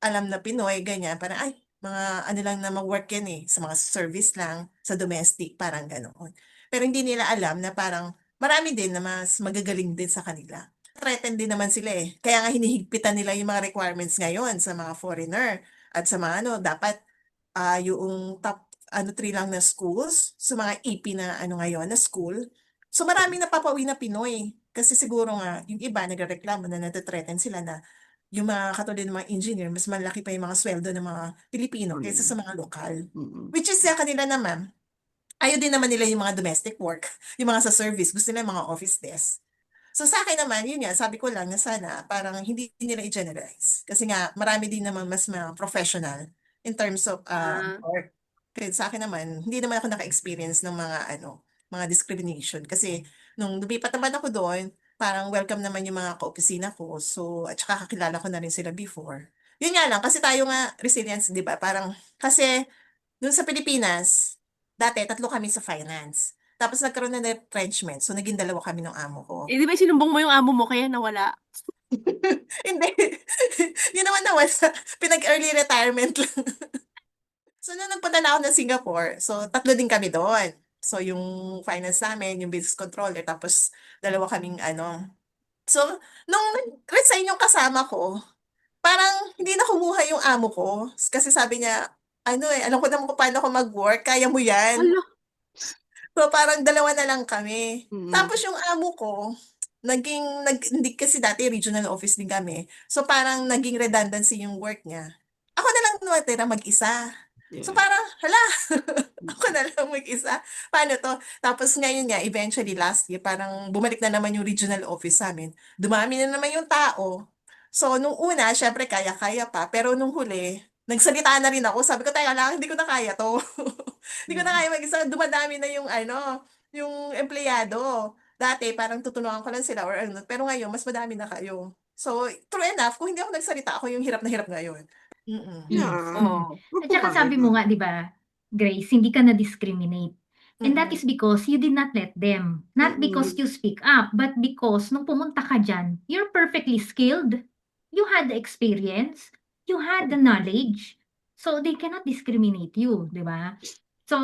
alam na Pinoy, ganyan, parang ay, mga ano lang na mag-work yan sa mga service lang, sa domestic, parang ganoon. Pero hindi nila alam na parang marami din na mas magagaling din sa kanila. Threatened din naman sila Kaya nga hinihigpitan nila yung mga requirements ngayon sa mga foreigner at sa mga dapat yung top 3 lang na schools, sa mga EP na ngayon na school. So maraming napapauwi na Pinoy. Kasi siguro nga, yung iba nagrereklamo na natathreaten sila na yung mga katulad ng mga engineer, mas malaki pa yung mga sweldo ng mga Pilipino kaysa sa mga lokal. Which is sa kanila naman, ayaw din naman nila yung mga domestic work, yung mga sa service, gusto nila yung mga office desk. So sa akin naman, yun nga, sabi ko lang na sana parang hindi nila i-generalize. Kasi nga, marami din naman mas mga professional in terms of work. Kasi sa akin naman, hindi naman ako naka-experience ng mga discrimination. Kasi nung lumipat naman ako doon, parang welcome naman yung mga ka-opisina ko. So, at saka kakilala ko na rin sila before. Yun nga lang, kasi tayo nga resilience, di ba? Parang, kasi doon sa Pilipinas, dati 3 kami sa finance. Tapos nagkaroon na retrenchment. So, naging 2 kami ng amo ko. Di ba sinumbong mo yung amo mo kaya nawala? Hindi. Yun naman nawala. Pinag-early retirement lang. So, nung nagpunta na ako ng Singapore, so 3 din kami doon. So, yung finance namin, yung business controller, tapos 2 kaming So, nung resign yung kasama ko, parang hindi na kumuha yung amo ko. Kasi sabi niya, alam ko naman kung paano ako mag-work, kaya mo yan. Hala. So, parang 2 na lang kami. Tapos yung amo ko, hindi kasi dati regional office din kami. So, parang naging redundancy yung work niya. Ako na lang natira mag-isa. So, parang, hala, ako na lang mag-isa. Paano to? Tapos ngayon nga, eventually last year, parang bumalik na naman yung regional office sa amin. Dumami na naman yung tao. So, nung una, syempre, kaya-kaya pa. Pero nung huli, nagsalita na rin ako. Sabi ko, teka lang, hindi ko na kaya to. Hindi ko na kaya mag-isa. Dumadami na yung empleyado. Dati, parang tutulungan ko lang sila or ano. Pero ngayon, mas madami na kayo. So, true enough, kung hindi ako nagsalita, ako yung hirap na hirap ngayon. Yes. Oh. At saka sabi mo nga, di ba, Grace, hindi ka na-discriminate. And that is because you did not let them. Not because you speak up, but because nung pumunta ka dyan, you're perfectly skilled. You had the experience. You had the knowledge. So, they cannot discriminate you, di ba? So,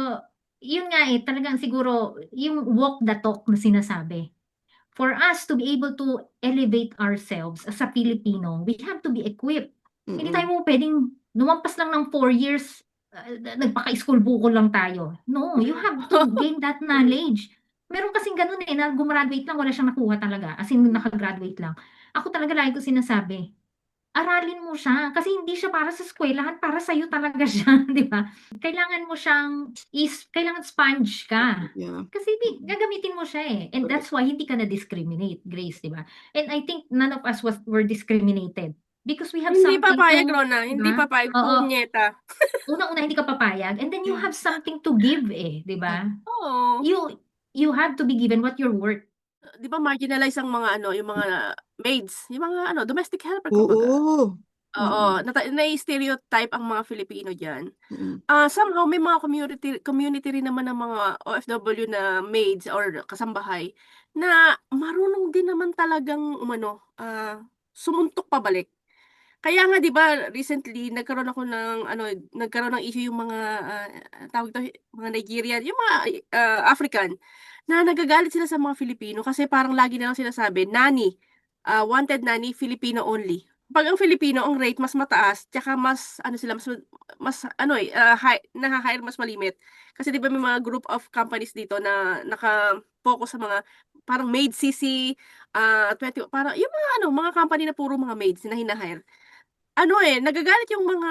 yun nga talagang siguro, yung walk the talk na sinasabi. For us to be able to elevate ourselves as a Filipino, we have to be equipped. Hindi tayo Mm-mm. pwedeng lumampas lang ng 4 years, nagpaka-school buko lang tayo. No, you have to gain that knowledge. Meron kasing ganun na gumraduate lang, wala siyang nakuha talaga. As in, nakagraduate lang. Ako talaga lagi ko sinasabi, aralin mo siya. Kasi hindi siya para sa eskwelahan, para sa'yo talaga siya, di ba? Kailangan mo siyang, kailangan sponge ka. Yeah. Kasi gagamitin mo siya eh. And that's why hindi ka na-discriminate, Grace, di ba? And I think none of us were discriminated. Because we have Hindi something papayag, to, Rona. di Hindi ba? papayag. Oo. Punyeta. Una-una, hindi ka papayag. And then you have something to give eh, di ba? Oo. You have to be given what you're worth. Di ba marginalize ang mga yung mga maids, yung mga domestic helper kumbaga. Oo. Oo, Mm-mm. na-stereotype ang mga Filipino diyan. Mm-mm. Somehow may mga community rin naman ng mga OFW na maids or kasambahay na marunong din naman talagang sumuntok pabalik. Kaya nga 'di ba recently nagkaroon ng issue yung mga tawag to mga Nigerian, yung mga African na nagagalit sila sa mga Filipino kasi parang lagi nilang sinasabi, nanny, wanted nanny Filipino only. Pag ang Filipino ang rate mas mataas, tsaka mas sila naha-hire mas malimit. Kasi 'di ba may mga group of companies dito na naka-focus sa mga parang maid CC 20 parang yung mga company na puro mga maids na hina-hire. Nagagalit yung mga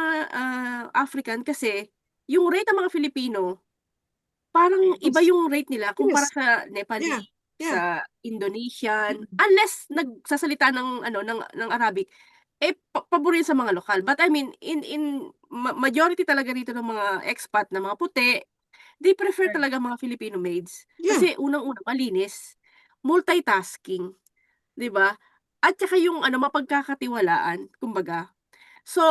African kasi yung rate ng mga Filipino, parang iba Yes. yung rate nila kumpara Yes. sa Yeah. Nepali, Yeah. sa Indonesian, unless nagsasalita ng Arabic, pabor yun sa mga lokal. But I mean, in majority talaga rito ng mga expat na mga puti, they prefer Right. talaga mga Filipino maids. Yeah. Kasi unang-una, malinis, multitasking, 'di ba? At saka yung mapagkakatiwalaan, kumbaga. So,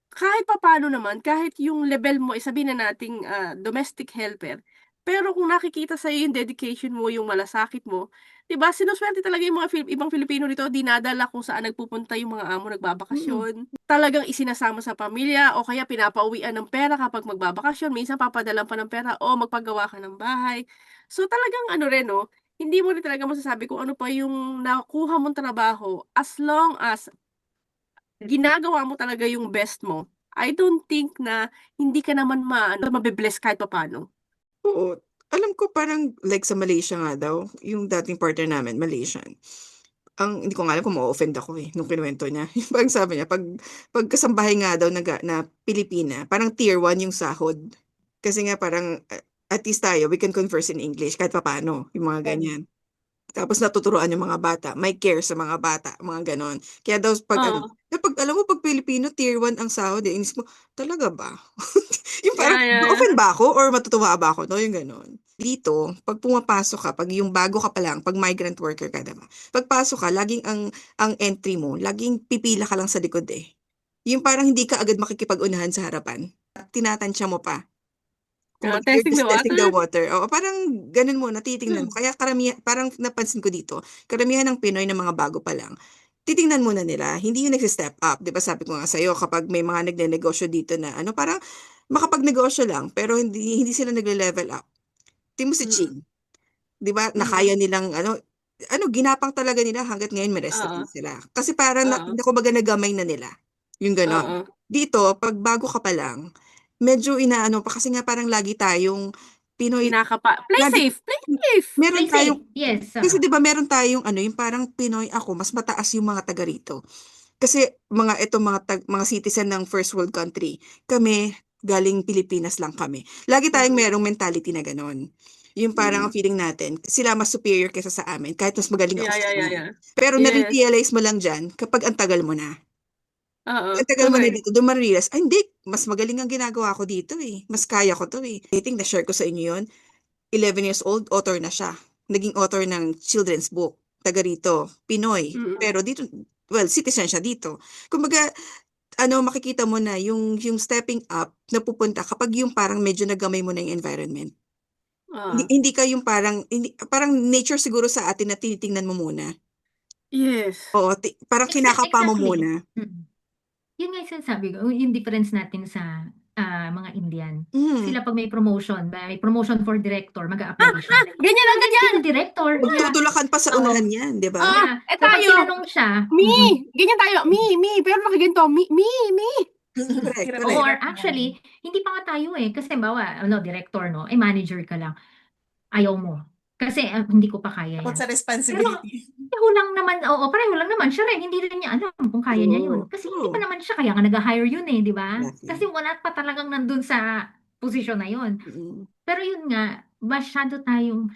kahit papaano naman, kahit yung level mo, sabihin na nating domestic helper, pero kung nakikita sa'yo yung dedication mo, yung malasakit mo, 'di ba, sinuswerte talaga yung mga ibang Filipino dito, dinadala kung saan nagpupunta yung mga amo Mm-mm. nagbabakasyon. Talagang isinasama sa pamilya o kaya pinapauwian ng pera kapag magbabakasyon, minsan papadalan pa ng pera o magpagawa ka ng bahay. So talagang rin, hindi mo rin talaga masasabi kung ano pa yung nakuha mong trabaho as long as ginagawa mo talaga yung best mo. I don't think na hindi ka naman mabe-bless kahit papaano. Oo. Alam ko parang like sa Malaysia nga daw, yung dating partner namin, Malaysian. Hindi ko nga alam kung ma-offend ako nung kinuwento niya. Yung parang sabi niya, pag kasambahay nga daw na Pilipina, parang tier 1 yung sahod. Kasi nga parang, at least tayo, we can converse in English kahit papaano, yung mga ganyan. Tapos natuturuan yung mga bata, may care sa mga bata, mga ganon. Kaya daw alam mo, pag Pilipino, tier 1 ang sahod, inis mo, talaga ba? Yung parang, Yeah. offend ba ako or matutuwa ba ako? No, yung ganon. Dito, pag pumapasok ka, pag yung bago ka pa lang, pag migrant worker ka diba? Pagpasok ka, laging ang entry mo, laging pipila ka lang sa likod eh. Yung parang hindi ka agad makikipag-unahan sa harapan. Tinatansya mo pa. Kumbaga, you're Testing just the testing the water. water. Oo, parang ganun mo, natitingnan mo. Kaya karamihan, parang napansin ko dito, karamihan ng Pinoy na mga bago pa lang, titingnan muna nila, hindi yung nagsi-step up. Di ba sabi ko nga sa'yo, kapag may mga nagne-negosyo dito na, parang makapagnegosyo lang, pero hindi sila nagle-level up. Tingnan mo si Ching. Di ba, nakaya nilang, ginapang talaga nila hanggat ngayon may restaurant sila. Kasi parang, kumbaga nagamay na nila. Yung ganon. Dito, pag bago ka pa lang, medyo inaano pa kasi nga parang lagi tayong Pinoy, Play lagi, safe, play safe. meron Play safe. tayong, Yes. kasi di ba meron tayong yung parang Pinoy ako, mas mataas yung mga taga rito. Kasi mga citizen ng first world country, kami, galing Pilipinas lang kami. Lagi tayong merong mentality na ganon. Yung parang ang feeling natin, sila mas superior kaysa sa amin, kahit mas magaling ako sa kanila. Yeah. Pero Yes. nare-realize mo lang dyan kapag ang tagal mo na. Oo. Ang tagal mo na Correct. dito, doon ma-realize, ay hindi, mas magaling ang ginagawa ko dito eh. Mas kaya ko to eh. I think na-share ko sa inyo yun. 11 years old, author na siya. Naging author ng children's book. Taga rito, Pinoy. Pero dito, well, citizen siya dito. Kumbaga, makikita mo na yung stepping up na pupunta kapag yung parang medyo nagamay mo na yung environment. Hindi ka yung parang nature siguro sa atin na tinitingnan mo muna. Yes. Oo, parang kinakapa mo Exactly. muna. Yun nga yung sinasabi ko, yung difference natin sa mga Indian. Mm. Sila pag may promotion for director, mag-a-apply siya. Ganyan lang, He's ganyan. still director. Yeah. Magtutulakan pa sa Oo. unahan yan, di ba? Ah, Yeah. So, pag tayo, tinanong siya, ganyan tayo, pero nakaganto, me. Correct, Hirap na correct. or hirap na. actually, hindi pa nga tayo eh. Kasi bawa, director, no? Manager ka lang. Ayaw mo. Kasi hindi ko pa kaya Takot yan. sa responsibility. Pareho lang naman, pareho lang naman. Siya rin, hindi rin niya alam kung kaya niya yun. Kasi hindi pa naman siya, kaya nga nag-hire yun eh, di ba? Exactly. Kasi wala pa talagang nandun sa posisyon na yun. Mm. Pero yun nga, masyado tayong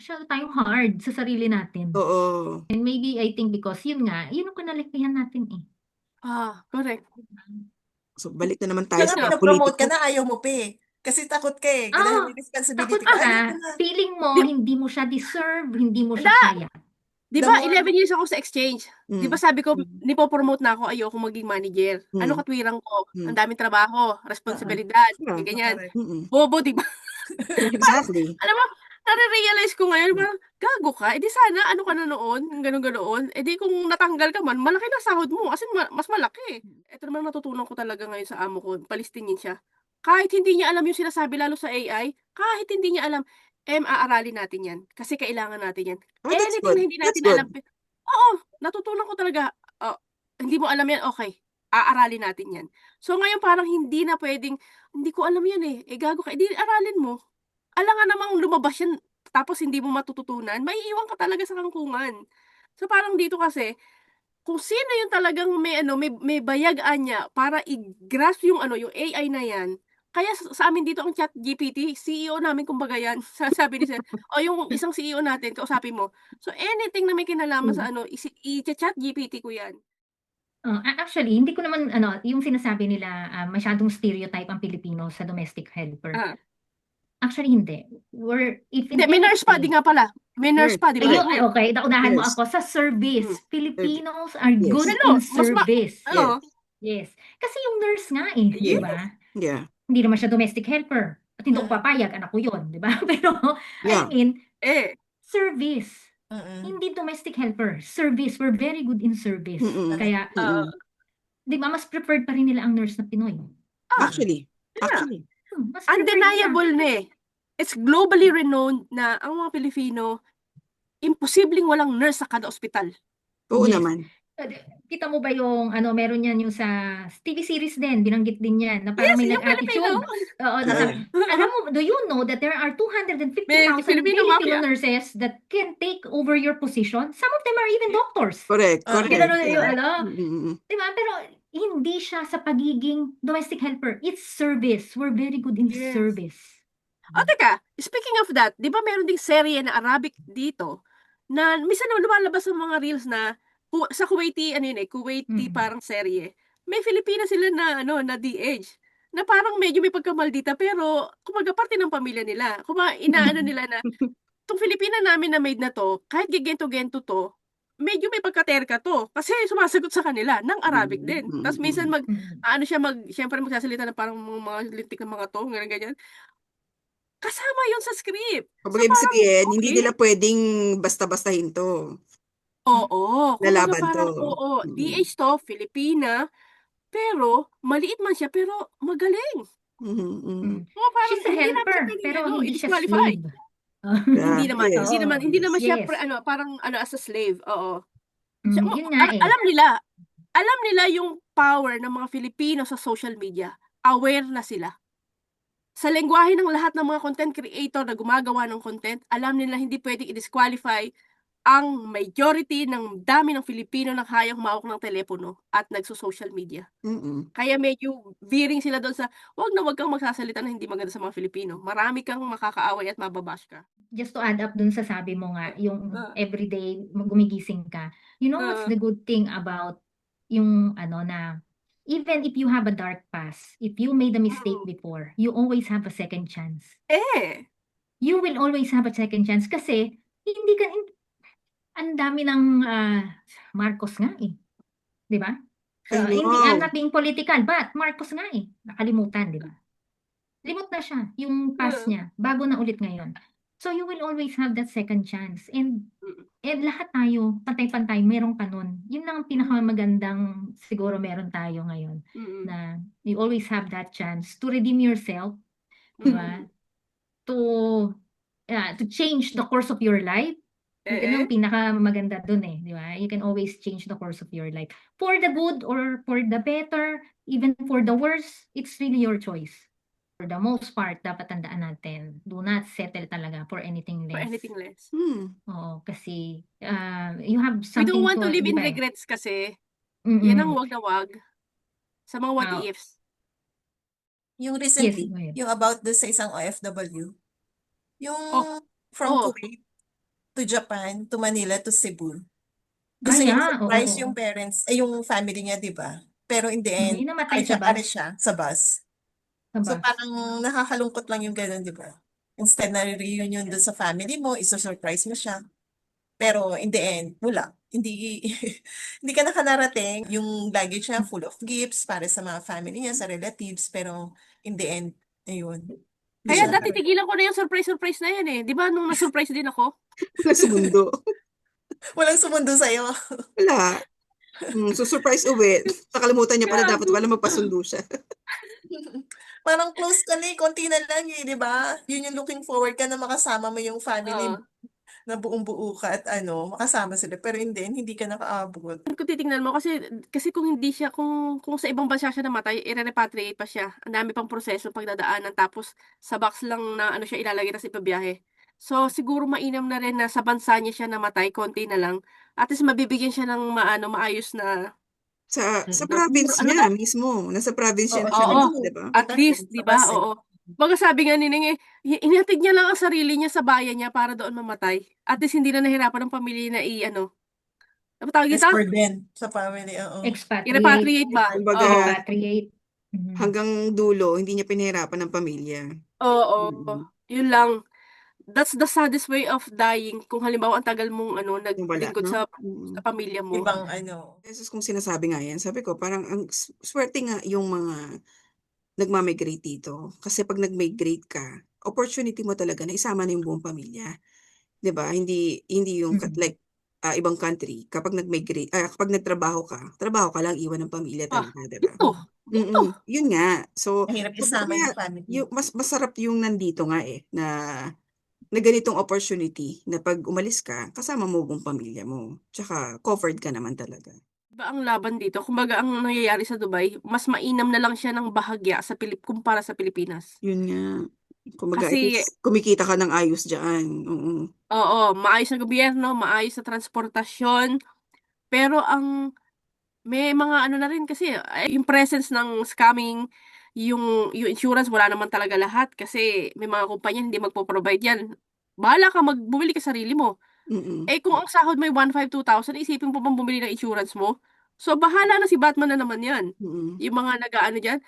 hard sa sarili natin. Oo. And maybe, I think because yun nga, yun ang kinalakihan natin eh. Correct. So, balik na naman tayo Kaya sa pinopromote ka politiko. na, ayaw mo pa eh. Kasi takot ka eh. Dahil may Takot responsibility ka. Ayaw ka, ko na. feeling mo, Di- hindi mo siya deserve, hindi mo siya Da! kaya. Di The ba, more- 11 years ako sa exchange. Di ba sabi ko, nipopromote na ako, ayoko maging manager. Ano katwiran ko? Ang daming trabaho, responsibilidad, Yeah. ganyan. Correct. Bobo, di ba? Exactly. Alam mo, nare-realize ko ngayon, parang, gago ka, edi sana, ano ka na noon, gano'n. Edi kung natanggal ka man, malaki na sahod mo, kasi mas malaki. Ito naman natutunan ko talaga ngayon sa amo ko, palistinin siya. Kahit hindi niya alam yung sinasabi, lalo sa AI, kahit hindi niya alam, aaralin natin yan, kasi kailangan natin yan. Oh, that's Anything good. na hindi That's natin good. alam, oo, natutunan ko talaga, hindi mo alam yan, okay, aaralin natin yan. So ngayon parang hindi na pwedeng, hindi ko alam yan gago ka, edi aralin mo. Alangan namang lumabas yan, tapos hindi mo matututunan, maiiwan ka talaga sa kangkungan. So parang dito kasi, kung sino yung talagang may bayagan niya para i-grasp yung yung AI na yan. Kaya sa amin dito ang ChatGPT, CEO namin kumbaga yan. Sabi ni Sir, o yung isang CEO natin, kausapin mo. So anything na may kinalaman sa i-ChatGPT ko yan. Actually, hindi ko naman, yung sinasabi nila, masyadong stereotype ang Pilipino sa domestic helper. Actually, hindi. Hindi, may nurse pa, di nga pala. May nurse pa, di ba? Ayun, okay, naunahan mo Yes. ako sa service. Filipinos are Yes. good Hello, in service. Yes. Yes. Kasi yung nurse nga di Yes. ba? Yeah. Hindi naman siya domestic helper. At hindi ko papayag, anak ko yun, di ba? Pero, Yeah. I mean, Eh, service. Mm-mm. Hindi domestic helper. Service. We're very good in service. Mm-mm. Kaya, di ba, mas preferred pa rin nila ang nurse na Pinoy. Actually. Mas preferred nila. undeniable It's globally renowned na ang mga Pilipino, imposibleng walang nurse sa kada ospital. Oo Yes. naman. Kita mo ba yung meron yan yung sa TV series din, binanggit din yan na parang Yes, may yung nag-attitude. Filipino. Oo, alam mo, do you know that there are 250,000 Filipino Filipino mafia. nurses that can take over your position? Some of them are even doctors. Correct. Ganun yung Mm-mm. diba? Pero hindi siya sa pagiging domestic helper. It's service. We're very good in Yes. service. Teka, speaking of that, di ba meron ding serye na Arabic dito na minsan lumalabas sa mga reels na sa Kuwaiti, Kuwaiti parang serye. May Filipina sila na na DH na parang medyo may pagkamaldita pero kumaga parte ng pamilya nila. Inaano nila na tong Filipina namin na maid na to, kahit gigento-gento to, medyo may pagkaterka to kasi sumasagot sa kanila ng Arabic din. Tapos minsan syempre magsasalita na parang mga lintik ng mga to, ganyan. Kasama yun sa script. Kumbaga, ibig sabihin, hindi okay. nila pwedeng basta-bastahin to. Oo. Lalaban Parang, to. DH to, Filipina, pero, maliit man siya, pero magaling. Parang, She's a helper, pero hindi siya slave. Hindi naman, Yes. hindi naman siya, Yes. parang, as a slave. Oo. Yun nga Alam nila yung power ng mga Filipino sa social media. Aware na sila. Sa lengguwahe ng lahat ng mga content creator na gumagawa ng content, alam nila hindi pwedeng i-disqualify ang majority ng dami ng Filipino na kayang humawak ng telepono at nagso-social media. Kaya medyo veering sila doon sa, wag kang magsasalita na hindi maganda sa mga Filipino. Marami kang makakaaway at mababash ka. Just to add up dun sa sabi mo nga, yung everyday gumigising ka. You know what's the good thing about yung na even if you have a dark past, if you made a mistake before, you always have a second chance. You will always have a second chance kasi ang dami ng Marcos nga di ba? I'm not being political, but Marcos nga nakalimutan, di ba? Limot na siya, yung past niya, bago na ulit ngayon. So you will always have that second chance. And lahat tayo, pantay-pantay, merong kanon. Yun lang ang pinakamagandang siguro meron tayo ngayon. Mm. Na you always have that chance to redeem yourself, di ba? To change the course of your life. Yun ang pinakamaganda dun di ba? You can always change the course of your life. For the good or for the better, even for the worse, it's really your choice. For the most part, dapat tandaan natin, do not settle talaga for anything For less. anything less. Oo, kasi you have We something don't want to live di in ba? regrets kasi. Yan ang Mm-mm. wag na wag. Sa mga what Oo. ifs. Yung Yes, recently, go ahead. yung about sa isang OFW, yung Oh, from oh. Kuwait to Japan to Manila to Cebu. Gusto niya surprise yung parents, yung family niya, di ba? Pero in the end, Hindi namatay sa bus. siya sa bus. So parang nakakalungkot lang yung gano'n, di ba? Instead na reunion doon sa family mo, iso-surprise mo siya. Pero in the end, wala. Hindi hindi ka nakanarating. Yung luggage niya full of gifts para sa mga family niya, sa relatives. Pero in the end, ayun. Kaya Siya. dati tigilan ko na yung surprise na yan Di ba nung na-surprise din ako? Wala sumundo. Walang sumundo sa'yo. Wala. So surprise uwi. Nakalimutan niya pala dapat pala magpasundo siya. Parang close ka na konti na lang di ba? Yun yung looking forward ka na makasama mo yung family mo, na buong-buo ka at makasama sila. Pero hindi ka nakaabot. Kung titingnan mo kasi kung hindi siya kung sa ibang bansa siya namatay, i-repatriate pa siya. Ang dami pang proseso pagdadaanan tapos sa box lang na siya ilalagay tapos ipabiyahe. So siguro mainam na rin na sa bansa niya siya namatay, konti na lang. At least mabibigyan siya ng maayos na Sa province niya mismo. Nasa province Oo, siya oo, mismo, di ba? at least, di ba? Basta. Oo. Baga sabi nga ni Ning inihatid niya lang ang sarili niya sa bayan niya para doon mamatay. At least hindi na nahirapan ng pamilya na ano tawag dito? Burden sa family, oo. I-repatriate ba? Kumbaga, Oo. Repatriate. hanggang dulo, hindi niya pinahirapan ng pamilya. Oo. Yun lang. That's the saddest way of dying. Kung halimbawa ang tagal mong Yung wala, naglingkod no? sa pamilya mo. Ibang Beses kung sinasabi nga yan, sabi ko, parang ang swerte nga yung mga nagmamigrate dito. Kasi pag nag-migrate ka, opportunity mo talaga na isama na yung buong pamilya. 'Di ba? Hindi yung like ibang country, kapag nag-migrate, kapag trabaho ka lang, iwan ng pamilya talaga, 'di ba? Dito. Yun nga. So, mahirap isama kaya yung family. mas masarap yung nandito nga na ganitong opportunity na pag umalis ka, kasama mo buong pamilya mo. Tsaka covered ka naman talaga. Ba ang laban dito? Kumbaga ang nangyayari sa Dubai, mas mainam na lang siya ng bahagya kumpara sa Pilipinas. Yun nga. Kumbaga, at Kasi least kumikita ka ng ayos dyan. oo, maayos na gobyerno, maayos na transportasyon, pero may mga na rin kasi yung presence ng scamming, yung insurance wala naman talaga lahat kasi may mga kumpanya hindi magpo-provide yan. Bahala ka bumili ka sarili mo. Kung ang sahod mo ay 1,500, 2,000, isipin mo bang bumili ng insurance mo? So, bahala na si Batman na naman yan. Yung mga nag-aano dyan.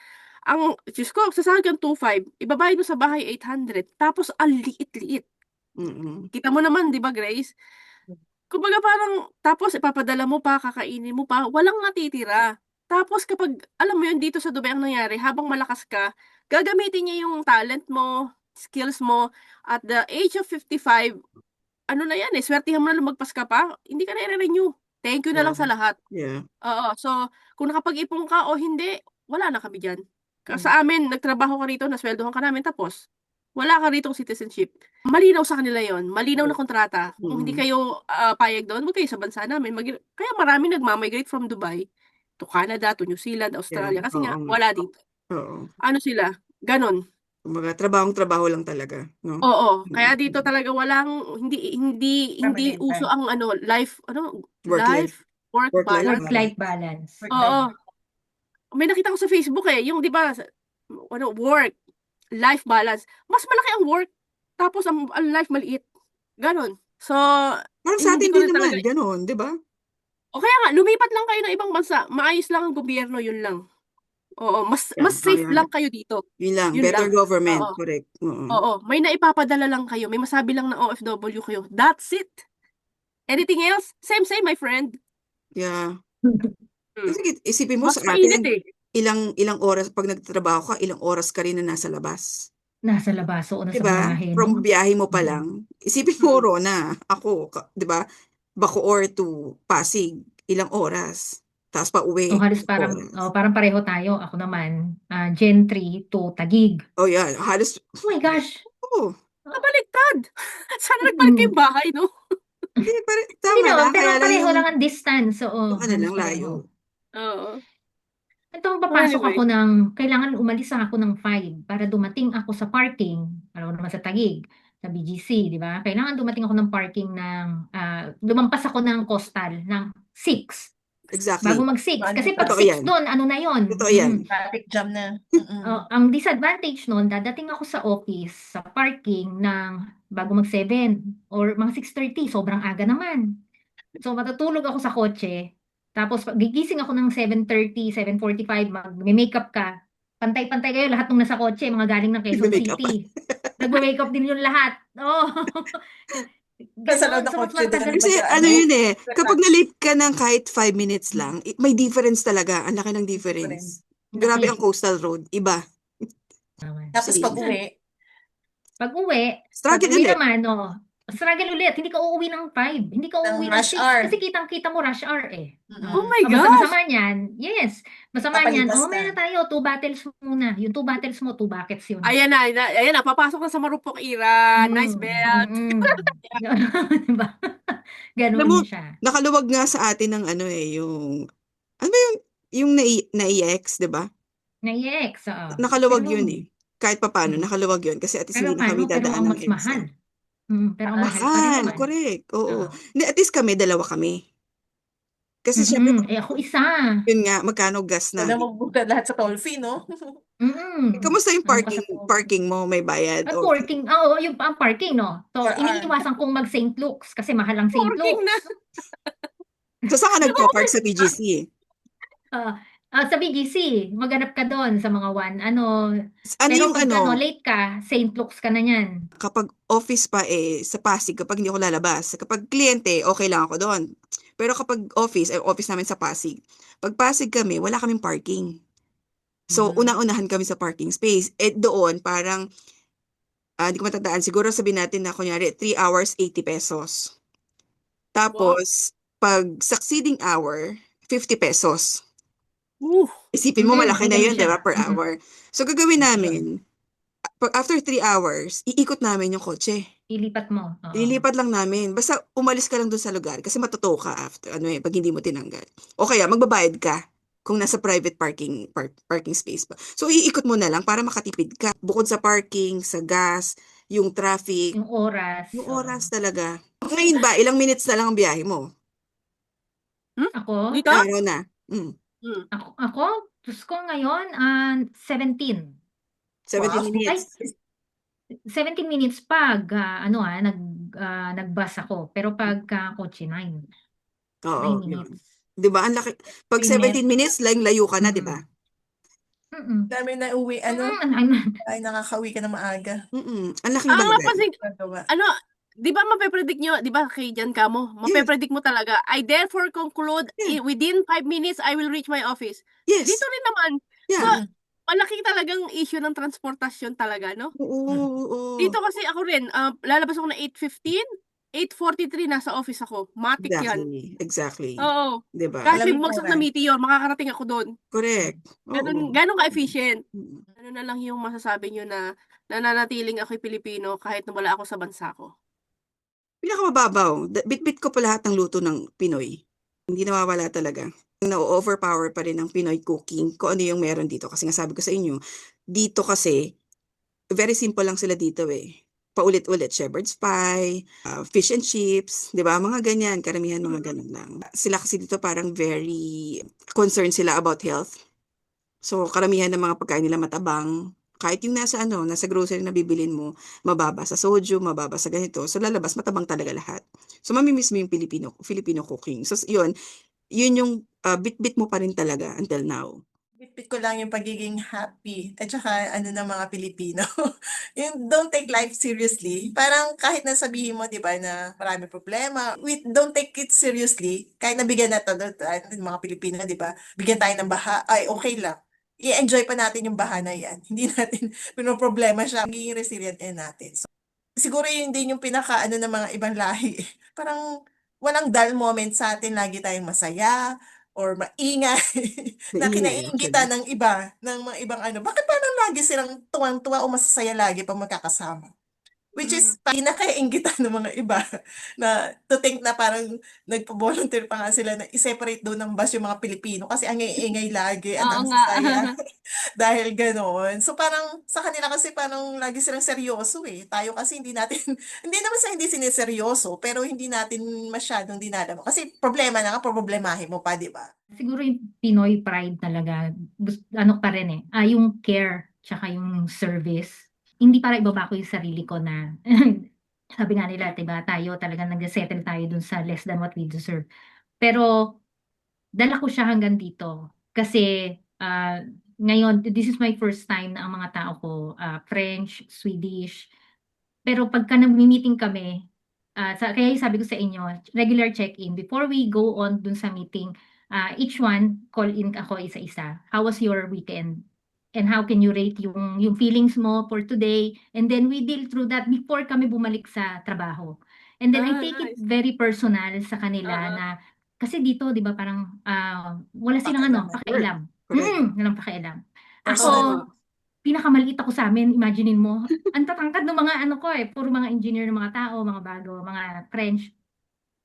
Diyos ko, sa sahod kang 2,500, ibabayad mo sa bahay 800, tapos ang liit-liit. Kita mo naman, di ba, Grace? Kumbaga parang, tapos ipapadala mo pa, kakainin mo pa, walang natitira. Tapos kapag, alam mo yun, dito sa Dubai ang nangyari, habang malakas ka, gagamitin niya yung talent mo, skills mo, at the age of 55, ano na yan swertihan mo na lumagpas ka pa, hindi ka na i-renew. Thank you na lang sa lahat. Yeah. Oo, so, kung nakapag-ipon ka o hindi, wala na kami dyan. Sa amin, nagtrabaho ka rito, nasweldohan ka namin, tapos, wala ka rito citizenship. Malinaw sa kanila yon, malinaw na kontrata. Kung hindi kayo payag doon, huwag kayo sa bansa namin. Kaya marami nagmamigrate from Dubai to Canada, to New Zealand, Australia, Yeah. kasi nga, wala dito. Ano sila? Ganon. Kumbaga, trabahong-trabaho lang talaga, no? Oo, kaya dito talaga hindi uso ang Work-life Work-life balance. Oo. May nakita ko sa Facebook yung 'di ba, work, life balance. Mas malaki ang work, tapos ang life maliit. Ganon. So, parang sa hindi atin ko din rin naman, talaga. ganon, di ba? O kaya nga, lumipat lang kayo ng ibang bansa. Maayos lang ang gobyerno, yun lang. Oo, mas safe lang kayo dito. Yun lang, Yun better lang. government, Oo. correct. Oo, may naipapadala lang kayo. May masabi lang na OFW kayo. That's it. Anything else? Same, my friend. Yeah. Kasi isipin mo Mas sa mainit atin, ilang oras, pag nagtatrabaho ka, ilang oras ka rin na nasa labas. Nasa labas o nasa Diba? biyahe From mo. biyahe mo pa lang. Isipin mo, Rona, ako, di ba? Bacoor to Pasig, ilang oras. Tapos pauwi, Halos ilang oras. parang pareho tayo. Ako naman, Gen 3 to Taguig. Oh, yan. Halos, Oh my gosh! oh, Kabaliktad. Sana nagbalik Mm. kayong bahay, no? hindi, Hindi tama naman, lang. pero Kaya lang pareho yung, lang ang distance. Oo, ano halos lang, layo. pareho. Oo. Ito, Well, papasok anyway. ako kailangan umalis ako ng 5 para dumating ako sa parking. Alam mo naman sa Taguig, sa BGC, di ba? Kailangan dumating ako ng parking lumampas ako ng coastal ng 6. Bago Exactly. mag-6. Ano Kasi pa? pag Totoo 6 yan. doon, ano na yon? Totoo yan. Traffic jam na. Ang disadvantage noon, dadating ako sa office, sa parking bago mag-7 or mga 6:30, sobrang aga naman. So matutulog ako sa kotse, tapos gigising ako ng 7:30, 7:45, magme-makeup ka. Pantay-pantay kayo lahat ng nasa kotse, mga galing ng Quezon Nagme-makeup pa. City. Nagme-makeup din yung lahat. Oh. Nasa loob Ganon. ng So mas kotse din matagal. Kasi ano yun kapag na-late ka ng kahit 5 minutes lang, may difference talaga. Ang laki ng difference. Grabe ang coastal road. Iba. Tapos Sige. Pag-uwi Struggle ulit. naman, struggle ulit. Hindi ka uuwi ng 5. Hindi ka Ng uuwi ng rush 6. hour. Kasi kitang-kita mo rush hour eh. Oh my Basta gosh! masama niyan. Yes. Masama niyan. Papalipas Mamaya ka. na tayo. 2 battles muna. Yung 2 battles mo, 2 buckets yun. Ayan na, papasok na sa marupok era. Nice belt. Diba? Alam Ganon mo, siya. nakaluwag nga sa atin ng ano ba yung na-EX, di ba? Na-EX, oo. Nakaluwag Pero, yun eh. Kahit papano, nakaluwag yun. Kasi at least pero hindi na kami paano? Pero dadaan ang ng mas EDSA. mahal. Pero ang mahal pa rin Mahal, naman. correct. Oo. Oo. Hindi, at least kami, dalawa kami. Kasi syempre, Ako isa. yun nga, magkano gas Wala namin. magbuka lahat sa toll fee, no? Kamusta yung Ano ka sa parking mo? May bayad? At Okay. parking, yung ang parking, no? So, Per hour. iniiwasan kong mag-St. Luke's kasi mahal ang St. Working na. Luke's. So, saan ka nagpa-park sa BGC? Sa BGC, maghanap ka doon sa mga Ano pero yung pag late ka, St. Luke's ka na yan. kapag office pa sa Pasig, kapag hindi ako lalabas, kapag kliyente, okay lang ako doon. Pero kapag office namin sa Pasig, pag Pasig kami, wala kaming parking. So, unang-unahan kami sa parking space. Doon, parang, hindi ko matandaan, siguro sabihin natin na kunyari, 3 hours, 80 pesos. Tapos, pag succeeding hour, 50 pesos. Isipin mo, malaki na yun, ganun di ba, siya. per hour. So, gagawin namin, after 3 hours, iikot namin yung kotse. Ilipat mo. Oo. Ililipat lang namin. Basta umalis ka lang doon sa lugar kasi matuto ka after, pag hindi mo tinanggal. O kaya, magbabayad ka kung nasa private parking space pa. So, iikot mo na lang para makatipid ka. Bukod sa parking, sa gas, yung traffic, Yung oras. yung oras talaga. Ngayon ba, ilang minutes na lang ang biyahe mo? Ako? Dito? Araw na. Ako? Diyos ko ngayon, 17. 17 minutes. 17 minutes pag nagbus ako. Pero pag kotse 9. Oo. 9 minutes. Di ba? Ang laki. Pag 17 minutes, layo ka na, di ba? Dami na uwi, ay nakakauwi ka na maaga. Ang laking Ang bagay. napansin, di ba mape-predict nyo, di ba kay Jan Kamo, mape-predict mo talaga, I therefore conclude, within 5 minutes, I will reach my office. Yes. Dito rin naman. Yeah. So, malaki talagang issue ng transportasyon talaga, no? Oo. Dito kasi ako rin, lalabas ako na 8:15, 8:43 nasa office ako. Matik yan. Exactly. Oo. Diba? Kahit may bumagsak na meteor, makakarating ako doon. Correct. Ganun ka-efficient. Ano na lang yung masasabi nyo na nananatiling ako'y Pilipino kahit wala ako sa bansa ko? Pinakamababaw. Bit-bit ko pa lahat ng luto ng Pinoy. Hindi nawawala talaga. Na-overpower pa rin ng Pinoy cooking kung ano yung meron dito. Kasi nga sabi ko sa inyo, dito kasi, very simple lang sila dito Paulit-ulit, shepherd's pie, fish and chips, di ba? Mga ganyan, karamihan mga ganun lang. Sila kasi dito parang very concerned sila about health. So, karamihan ng mga pagkain nila matabang. Kahit yung nasa grocery na bibilin mo, mababa sa soju, mababa sa ganito. So, lalabas, matabang talaga lahat. So, mamimiss mo yung Filipino cooking. So, yun yung bit-bit mo pa rin talaga until now. Bit-bit ko lang yung pagiging happy at saka ng mga Pilipino. Yung don't take life seriously. Parang kahit na sabihin mo, di ba, na marami problema, don't take it seriously. Kahit nabigyan natin ng mga Pilipino, di ba, bigyan tayo ng baha, ay okay lang. I-enjoy pa natin yung baha na yan. Hindi natin pinoproblema siya. Magiging resilient natin. So, siguro yun din yung pinaka ng mga ibang lahi. Parang walang dull moment sa atin, lagi tayong masaya or maingay na Maingay, kinaiingitan actually. ng iba, ng mga ibang ano. Bakit parang lagi silang tuwang-tuwa o masasaya lagi pag magkakasama? Which is pinakainggitan ng mga iba na to think na parang nagpo-volunteer pa nga sila na i-separate daw ng bus yung mga Pilipino kasi ang iingay lagi at Oo ang nga. sasaya dahil gano'n. So parang sa kanila kasi parang lagi silang seryoso eh. Tayo kasi hindi natin, hindi naman sa hindi siniseryoso, pero hindi natin masyadong dinadama. Kasi problema na nga, problemahin mo pa, di ba? Siguro yung Pinoy pride talaga, ano pa rin yung care, tsaka yung service. Hindi para ibaba ko yung sarili ko na, sabi nga nila, diba, tayo talagang nag-settle tayo dun sa less than what we deserve. Pero, dala ko siya hanggang dito. Kasi, ngayon, this is my first time na ang mga tao ko, French, Swedish, pero pagka nag-meeting kami, kaya yung sabi ko sa inyo, regular check-in. Before we go on dun sa meeting, each one, call in ako isa-isa. How was your weekend? And how can you rate yung feelings mo for today? And then we deal through that before kami bumalik sa trabaho. And then I take it Nice. very personal sa kanila Oo. na, kasi dito, di ba, parang wala silang Pakialaman. pakialam. Correct. Walang pakialam. Ako, Personal. pinakamaliit ako sa amin, imaginein mo. Ang tatangkad ng mga ano ko puro mga engineer ng mga tao, mga bago, mga French.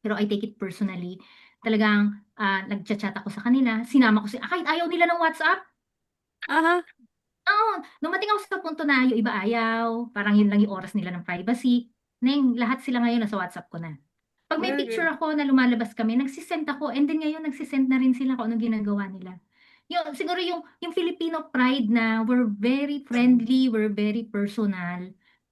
Pero I take it personally. Talagang nagchat-chat ako sa kanila, sinama ko kahit ayaw nila ng WhatsApp. Aha. Oo, dumating ako sa punto na yung iba ayaw, parang yun lang yung oras nila ng privacy. Neng, lahat sila ngayon nasa WhatsApp ko na. Pag may Very picture good. ako na lumalabas kami, nagsisend ako, and then ngayon nagsisend na rin sila kung anong ginagawa nila. Siguro yung Filipino pride na we're very friendly, we're very personal.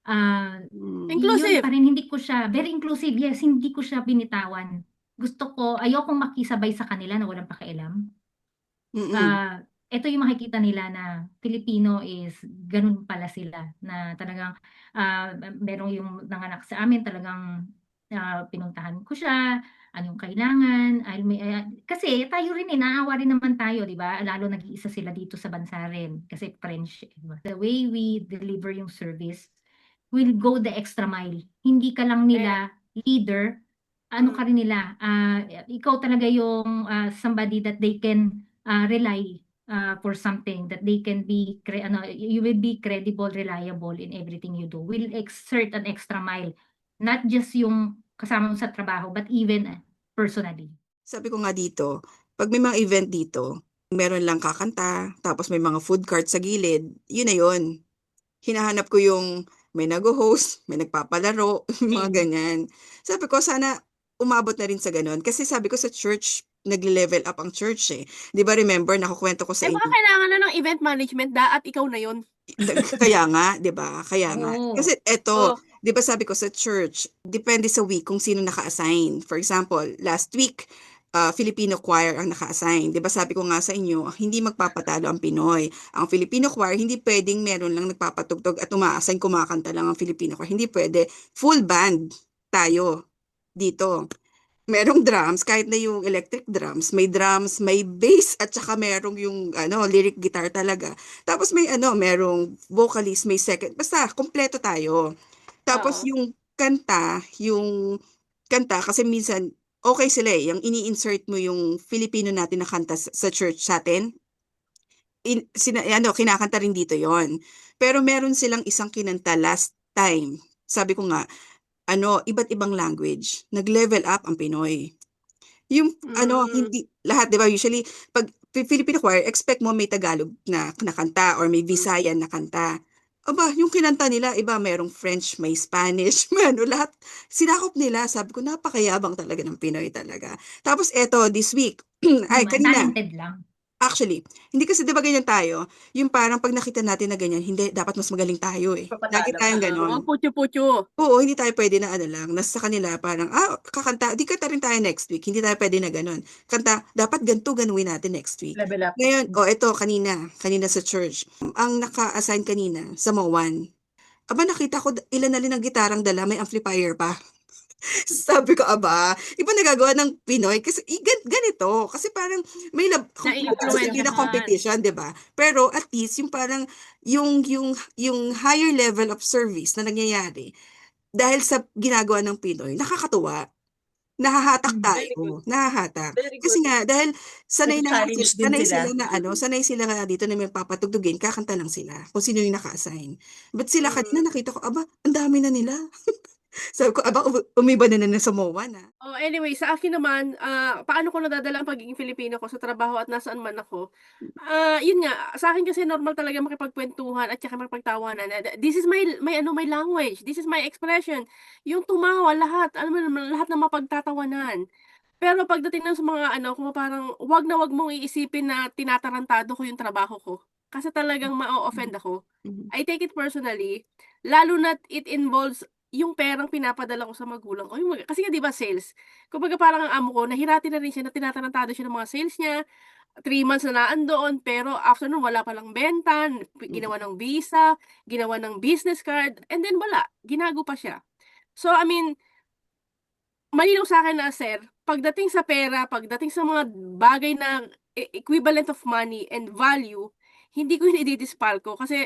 Yun Inclusive. pa rin, hindi ko siya, very inclusive, yes, hindi ko siya binitawan. Gusto ko, ayokong makisabay sa kanila na walang pakialam. Mm-mm. Ito yung makikita nila na Filipino is ganun pala sila na talagang merong yung nanganak sa amin talagang pinuntahan ko siya, anong kailangan, kasi tayo rin naawa rin naman tayo, di ba? Lalo nag-iisa sila dito sa bansa rin kasi French, diba? The way we deliver yung service will go the extra mile. Hindi ka lang nila leader, ano ka rin nila, ikaw talaga yung somebody that they can rely for something, that they can be, you will be credible, reliable in everything you do. Will exert an extra mile. Not just yung kasama mo sa trabaho, but even personally. Sabi ko nga dito, pag may mga event dito, meron lang kakanta, tapos may mga food cart sa gilid, yun na yun. Hinahanap ko yung may nag-host, may nagpapalaro, mga ganyan. Sabi ko, sana umabot na rin sa ganun. Kasi sabi ko sa church, nagle-level up ang church eh. Di ba remember, nakukwento ko sa Baka inyo. kailangan na ng event management at ikaw na yun. Kaya nga, 'di ba? Kaya nga. Oo. Kasi eto, Oh. 'di ba sabi ko sa church, depende sa week kung sino naka-assign. For example, last week, Filipino choir ang naka-assign. 'Di ba sabi ko nga sa inyo, hindi magpapatalo ang Pinoy. Ang Filipino choir, hindi pwedeng meron lang nagpapatugtog at uma-assign kumakanta lang ang Filipino choir. Hindi pwede. Full band tayo dito. Merong drums, kahit na yung electric drums, may bass at saka merong yung lyric guitar talaga. Tapos may merong vocalist, may second, basta kompleto tayo. Tapos Oo. yung kanta kasi minsan okay sila yung ini-insert mo yung Filipino natin na kanta sa church sa atin. Kinakanta rin dito yon. Pero meron silang isang kinanta last time. Sabi ko nga, iba't ibang language. Nag-level up ang Pinoy. Yung hindi lahat, 'di ba? Usually pag Filipino choir, expect mo may Tagalog na kanta or may Visayan na kanta. Aba, yung kinanta nila, iba merong French, may Spanish, may lahat. Sinakop nila. Sabi ko, napakayabang talaga ng Pinoy talaga. Tapos eto, this week, ay, kanina, Talented lang. actually, hindi kasi 'di ba ganyan tayo, yung parang pag nakita natin na ganyan, hindi, dapat mas magaling tayo eh. Lagi tayong ganon. Putyo-putyo. Oo, hindi tayo pwede na lang. Nasa kanila parang, kakanta, di kanta rin tayo next week. Hindi tayo pwede na ganun. Kanta, dapat ganito ganuin natin next week. Level up. Ngayon, eto, kanina sa church. Ang naka-assign kanina sa Moan. Aba, nakita ko ilan na rin ang gitarang dala, may amplifier pa. Sabi ko, aba, iba nagagawa ng Pinoy kasi ganito. Kasi parang may Na-influence hindi na ka. competition, 'di ba? Pero at least yung parang yung higher level of service na nangyayari dahil sa ginagawa ng Pinoy, nakakatuwa. nahahatak Very good. tayo, nahahatak. Very Kasi good. nga, dahil sanay Nag-challenge din sila. sanay sila nga dito na may papatugtugin, kakanta lang sila, kung sino yung naka-assign. But sila kanina nakita ko, aba, ang dami na nila. Sabi ko, aba, umiba na ng Samoa na. Oh, anyway, sa akin naman, paano ko nadadala ang pagiging Filipino ko sa trabaho at nasaan man ako? Yun nga, sa akin kasi normal talaga makipagkwentuhan at saka makipagtawanan. This is my language. This is my expression. Yung tumawa, lahat, alam mo naman, lahat na mapagtatawanan. Pero pagdating na sa mga kung parang wag na wag mong iisipin na tinatarantado ko yung trabaho ko. Kasi talagang ma-offend ako. I take it personally, lalo na it involves yung perang pinapadala ko sa magulang ko. Kasi nga 'di ba sales. Kumbaga parang ang amo ko, nahirati na rin siya na tinatarantado siya ng mga sales niya. 3 months na naandoon, pero after nun wala palang benta, ginawa ng visa, ginawa ng business card, and then wala, ginago pa siya. So I mean, malinaw sa akin na sir, pagdating sa pera, pagdating sa mga bagay na equivalent of money and value, hindi ko hinididispal ko kasi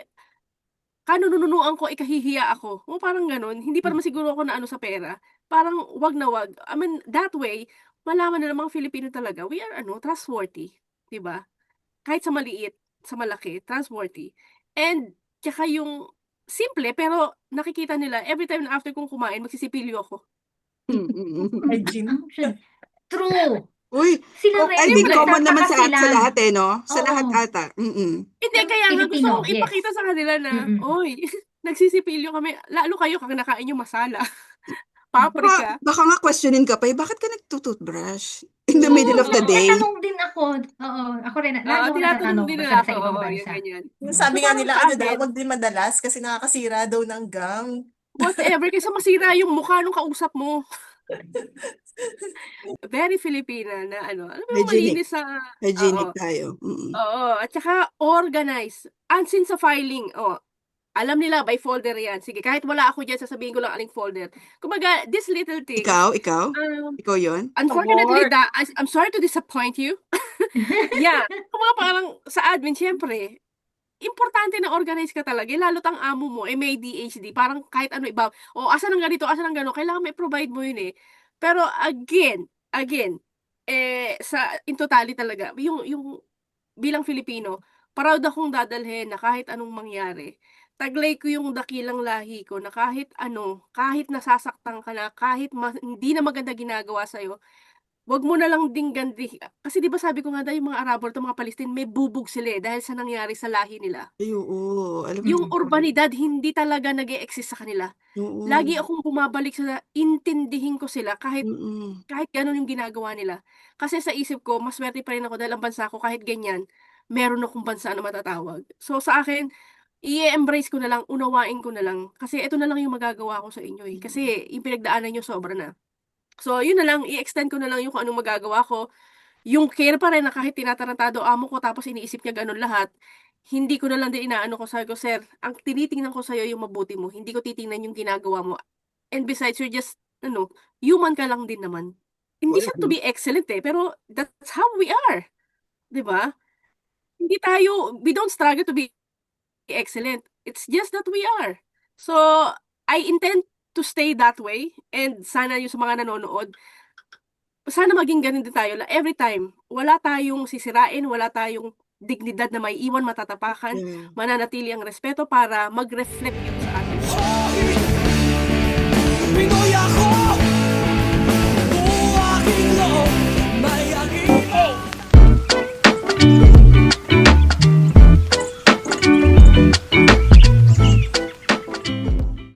kanununuan ko, ikahihiya ako. O parang ganun. Hindi pa naman siguro ako na sa pera. Parang wag na wag. I mean, that way, malaman na ng mga Filipino talaga, we are trustworthy. 'Di ba? Kahit sa maliit, sa malaki, trustworthy. And, tsaka yung simple, pero nakikita nila, every time na after kong kumain, magsisipilyo ako. Hygiene. True. Uy, Sila rin, ay, di common naman sa sila. lahat no? Sa Oo. lahat ata. Hindi, kaya nga gusto Filipino, kong ipakita sa kanila na, oy, nagsisipilyo kami. Lalo kayo, kinakain yung masala. Paprika. Baka nga questionin ka pa, bakit ka nagtutoothbrush in the middle of the day? May tanong din ako. Oo, ako rin. Lalo ko tinatanong natatanong din ko nila sa ako. ibang Yung bansa. ganyan. Yung sabi So, nga parang nila, sa akin, wag din madalas kasi nakakasira daw ng gum. whatever, kaysa masira yung mukha nung kausap mo. Very Filipina na alam mo yung Hygienic. malinis sa... Hygienic Oo. tayo. Oo. At saka, organize. Unseen sa filing. Alam nila, by folder yan. Sige, kahit wala ako dyan, sasabihin ko lang aling folder. Kumbaga, these little things. Ikaw? um, Ikaw yun? Unfortunately, I'm sorry to disappoint you. Yeah. Kumbaga parang sa admin, syempre, importante na organize ka talaga. Lalo't ang amo mo, may DHD. Parang kahit ano iba, asan ang ganito, asan ang gano'n, kailangan may provide mo yun eh. Pero again, in totality talaga, yung bilang Filipino, proud akong dadalhin na kahit anong mangyari, taglay ko yung dakilang lahi ko na kahit nasasaktan ka na, kahit hindi na maganda ginagawa sa'yo, wag mo na lang ding kasi 'di ba sabi ko nga yung mga Arabo at mga Palestine may bubog sila dahil sa nangyari sa lahi nila. Ay, oo. Alam mo Yung yun. urbanidad hindi talaga nag-e-exist sa kanila. Oo. Lagi akong bumabalik sa intindihin ko sila kahit Mm-mm. gano'n yung ginagawa nila. Kasi sa isip ko, mas swerte pa rin ako dahil ang bansa ko kahit ganyan, meron akong bansa na matatawag. So sa akin, i-embrace ko na lang, unawain ko na lang. Kasi ito na lang yung magagawa ko sa inyo eh. Kasi yung pinagdaanan nyo sobra na. So yun na lang, i-extend ko na lang yung kung anong magagawa ko. Yung care pa rin na kahit tinatarantado amo ko tapos iniisip niya ganun lahat, hindi ko na lang din inaano ko, sabi ko, sir, ang tinitingnan ko sa'yo yung mabuti mo, hindi ko titingnan yung ginagawa mo. And besides, you're just, human ka lang din naman. Hindi siya to be excellent pero that's how we are. 'Di ba? We don't struggle to be excellent. It's just that we are. So, I intend to stay that way and sana yung sa mga nanonood, sana maging ganun din tayo. Every time, wala tayong sisirain, wala tayong dignidad na may iwan matatapakan, mananatili ang respeto para mag-reflect yung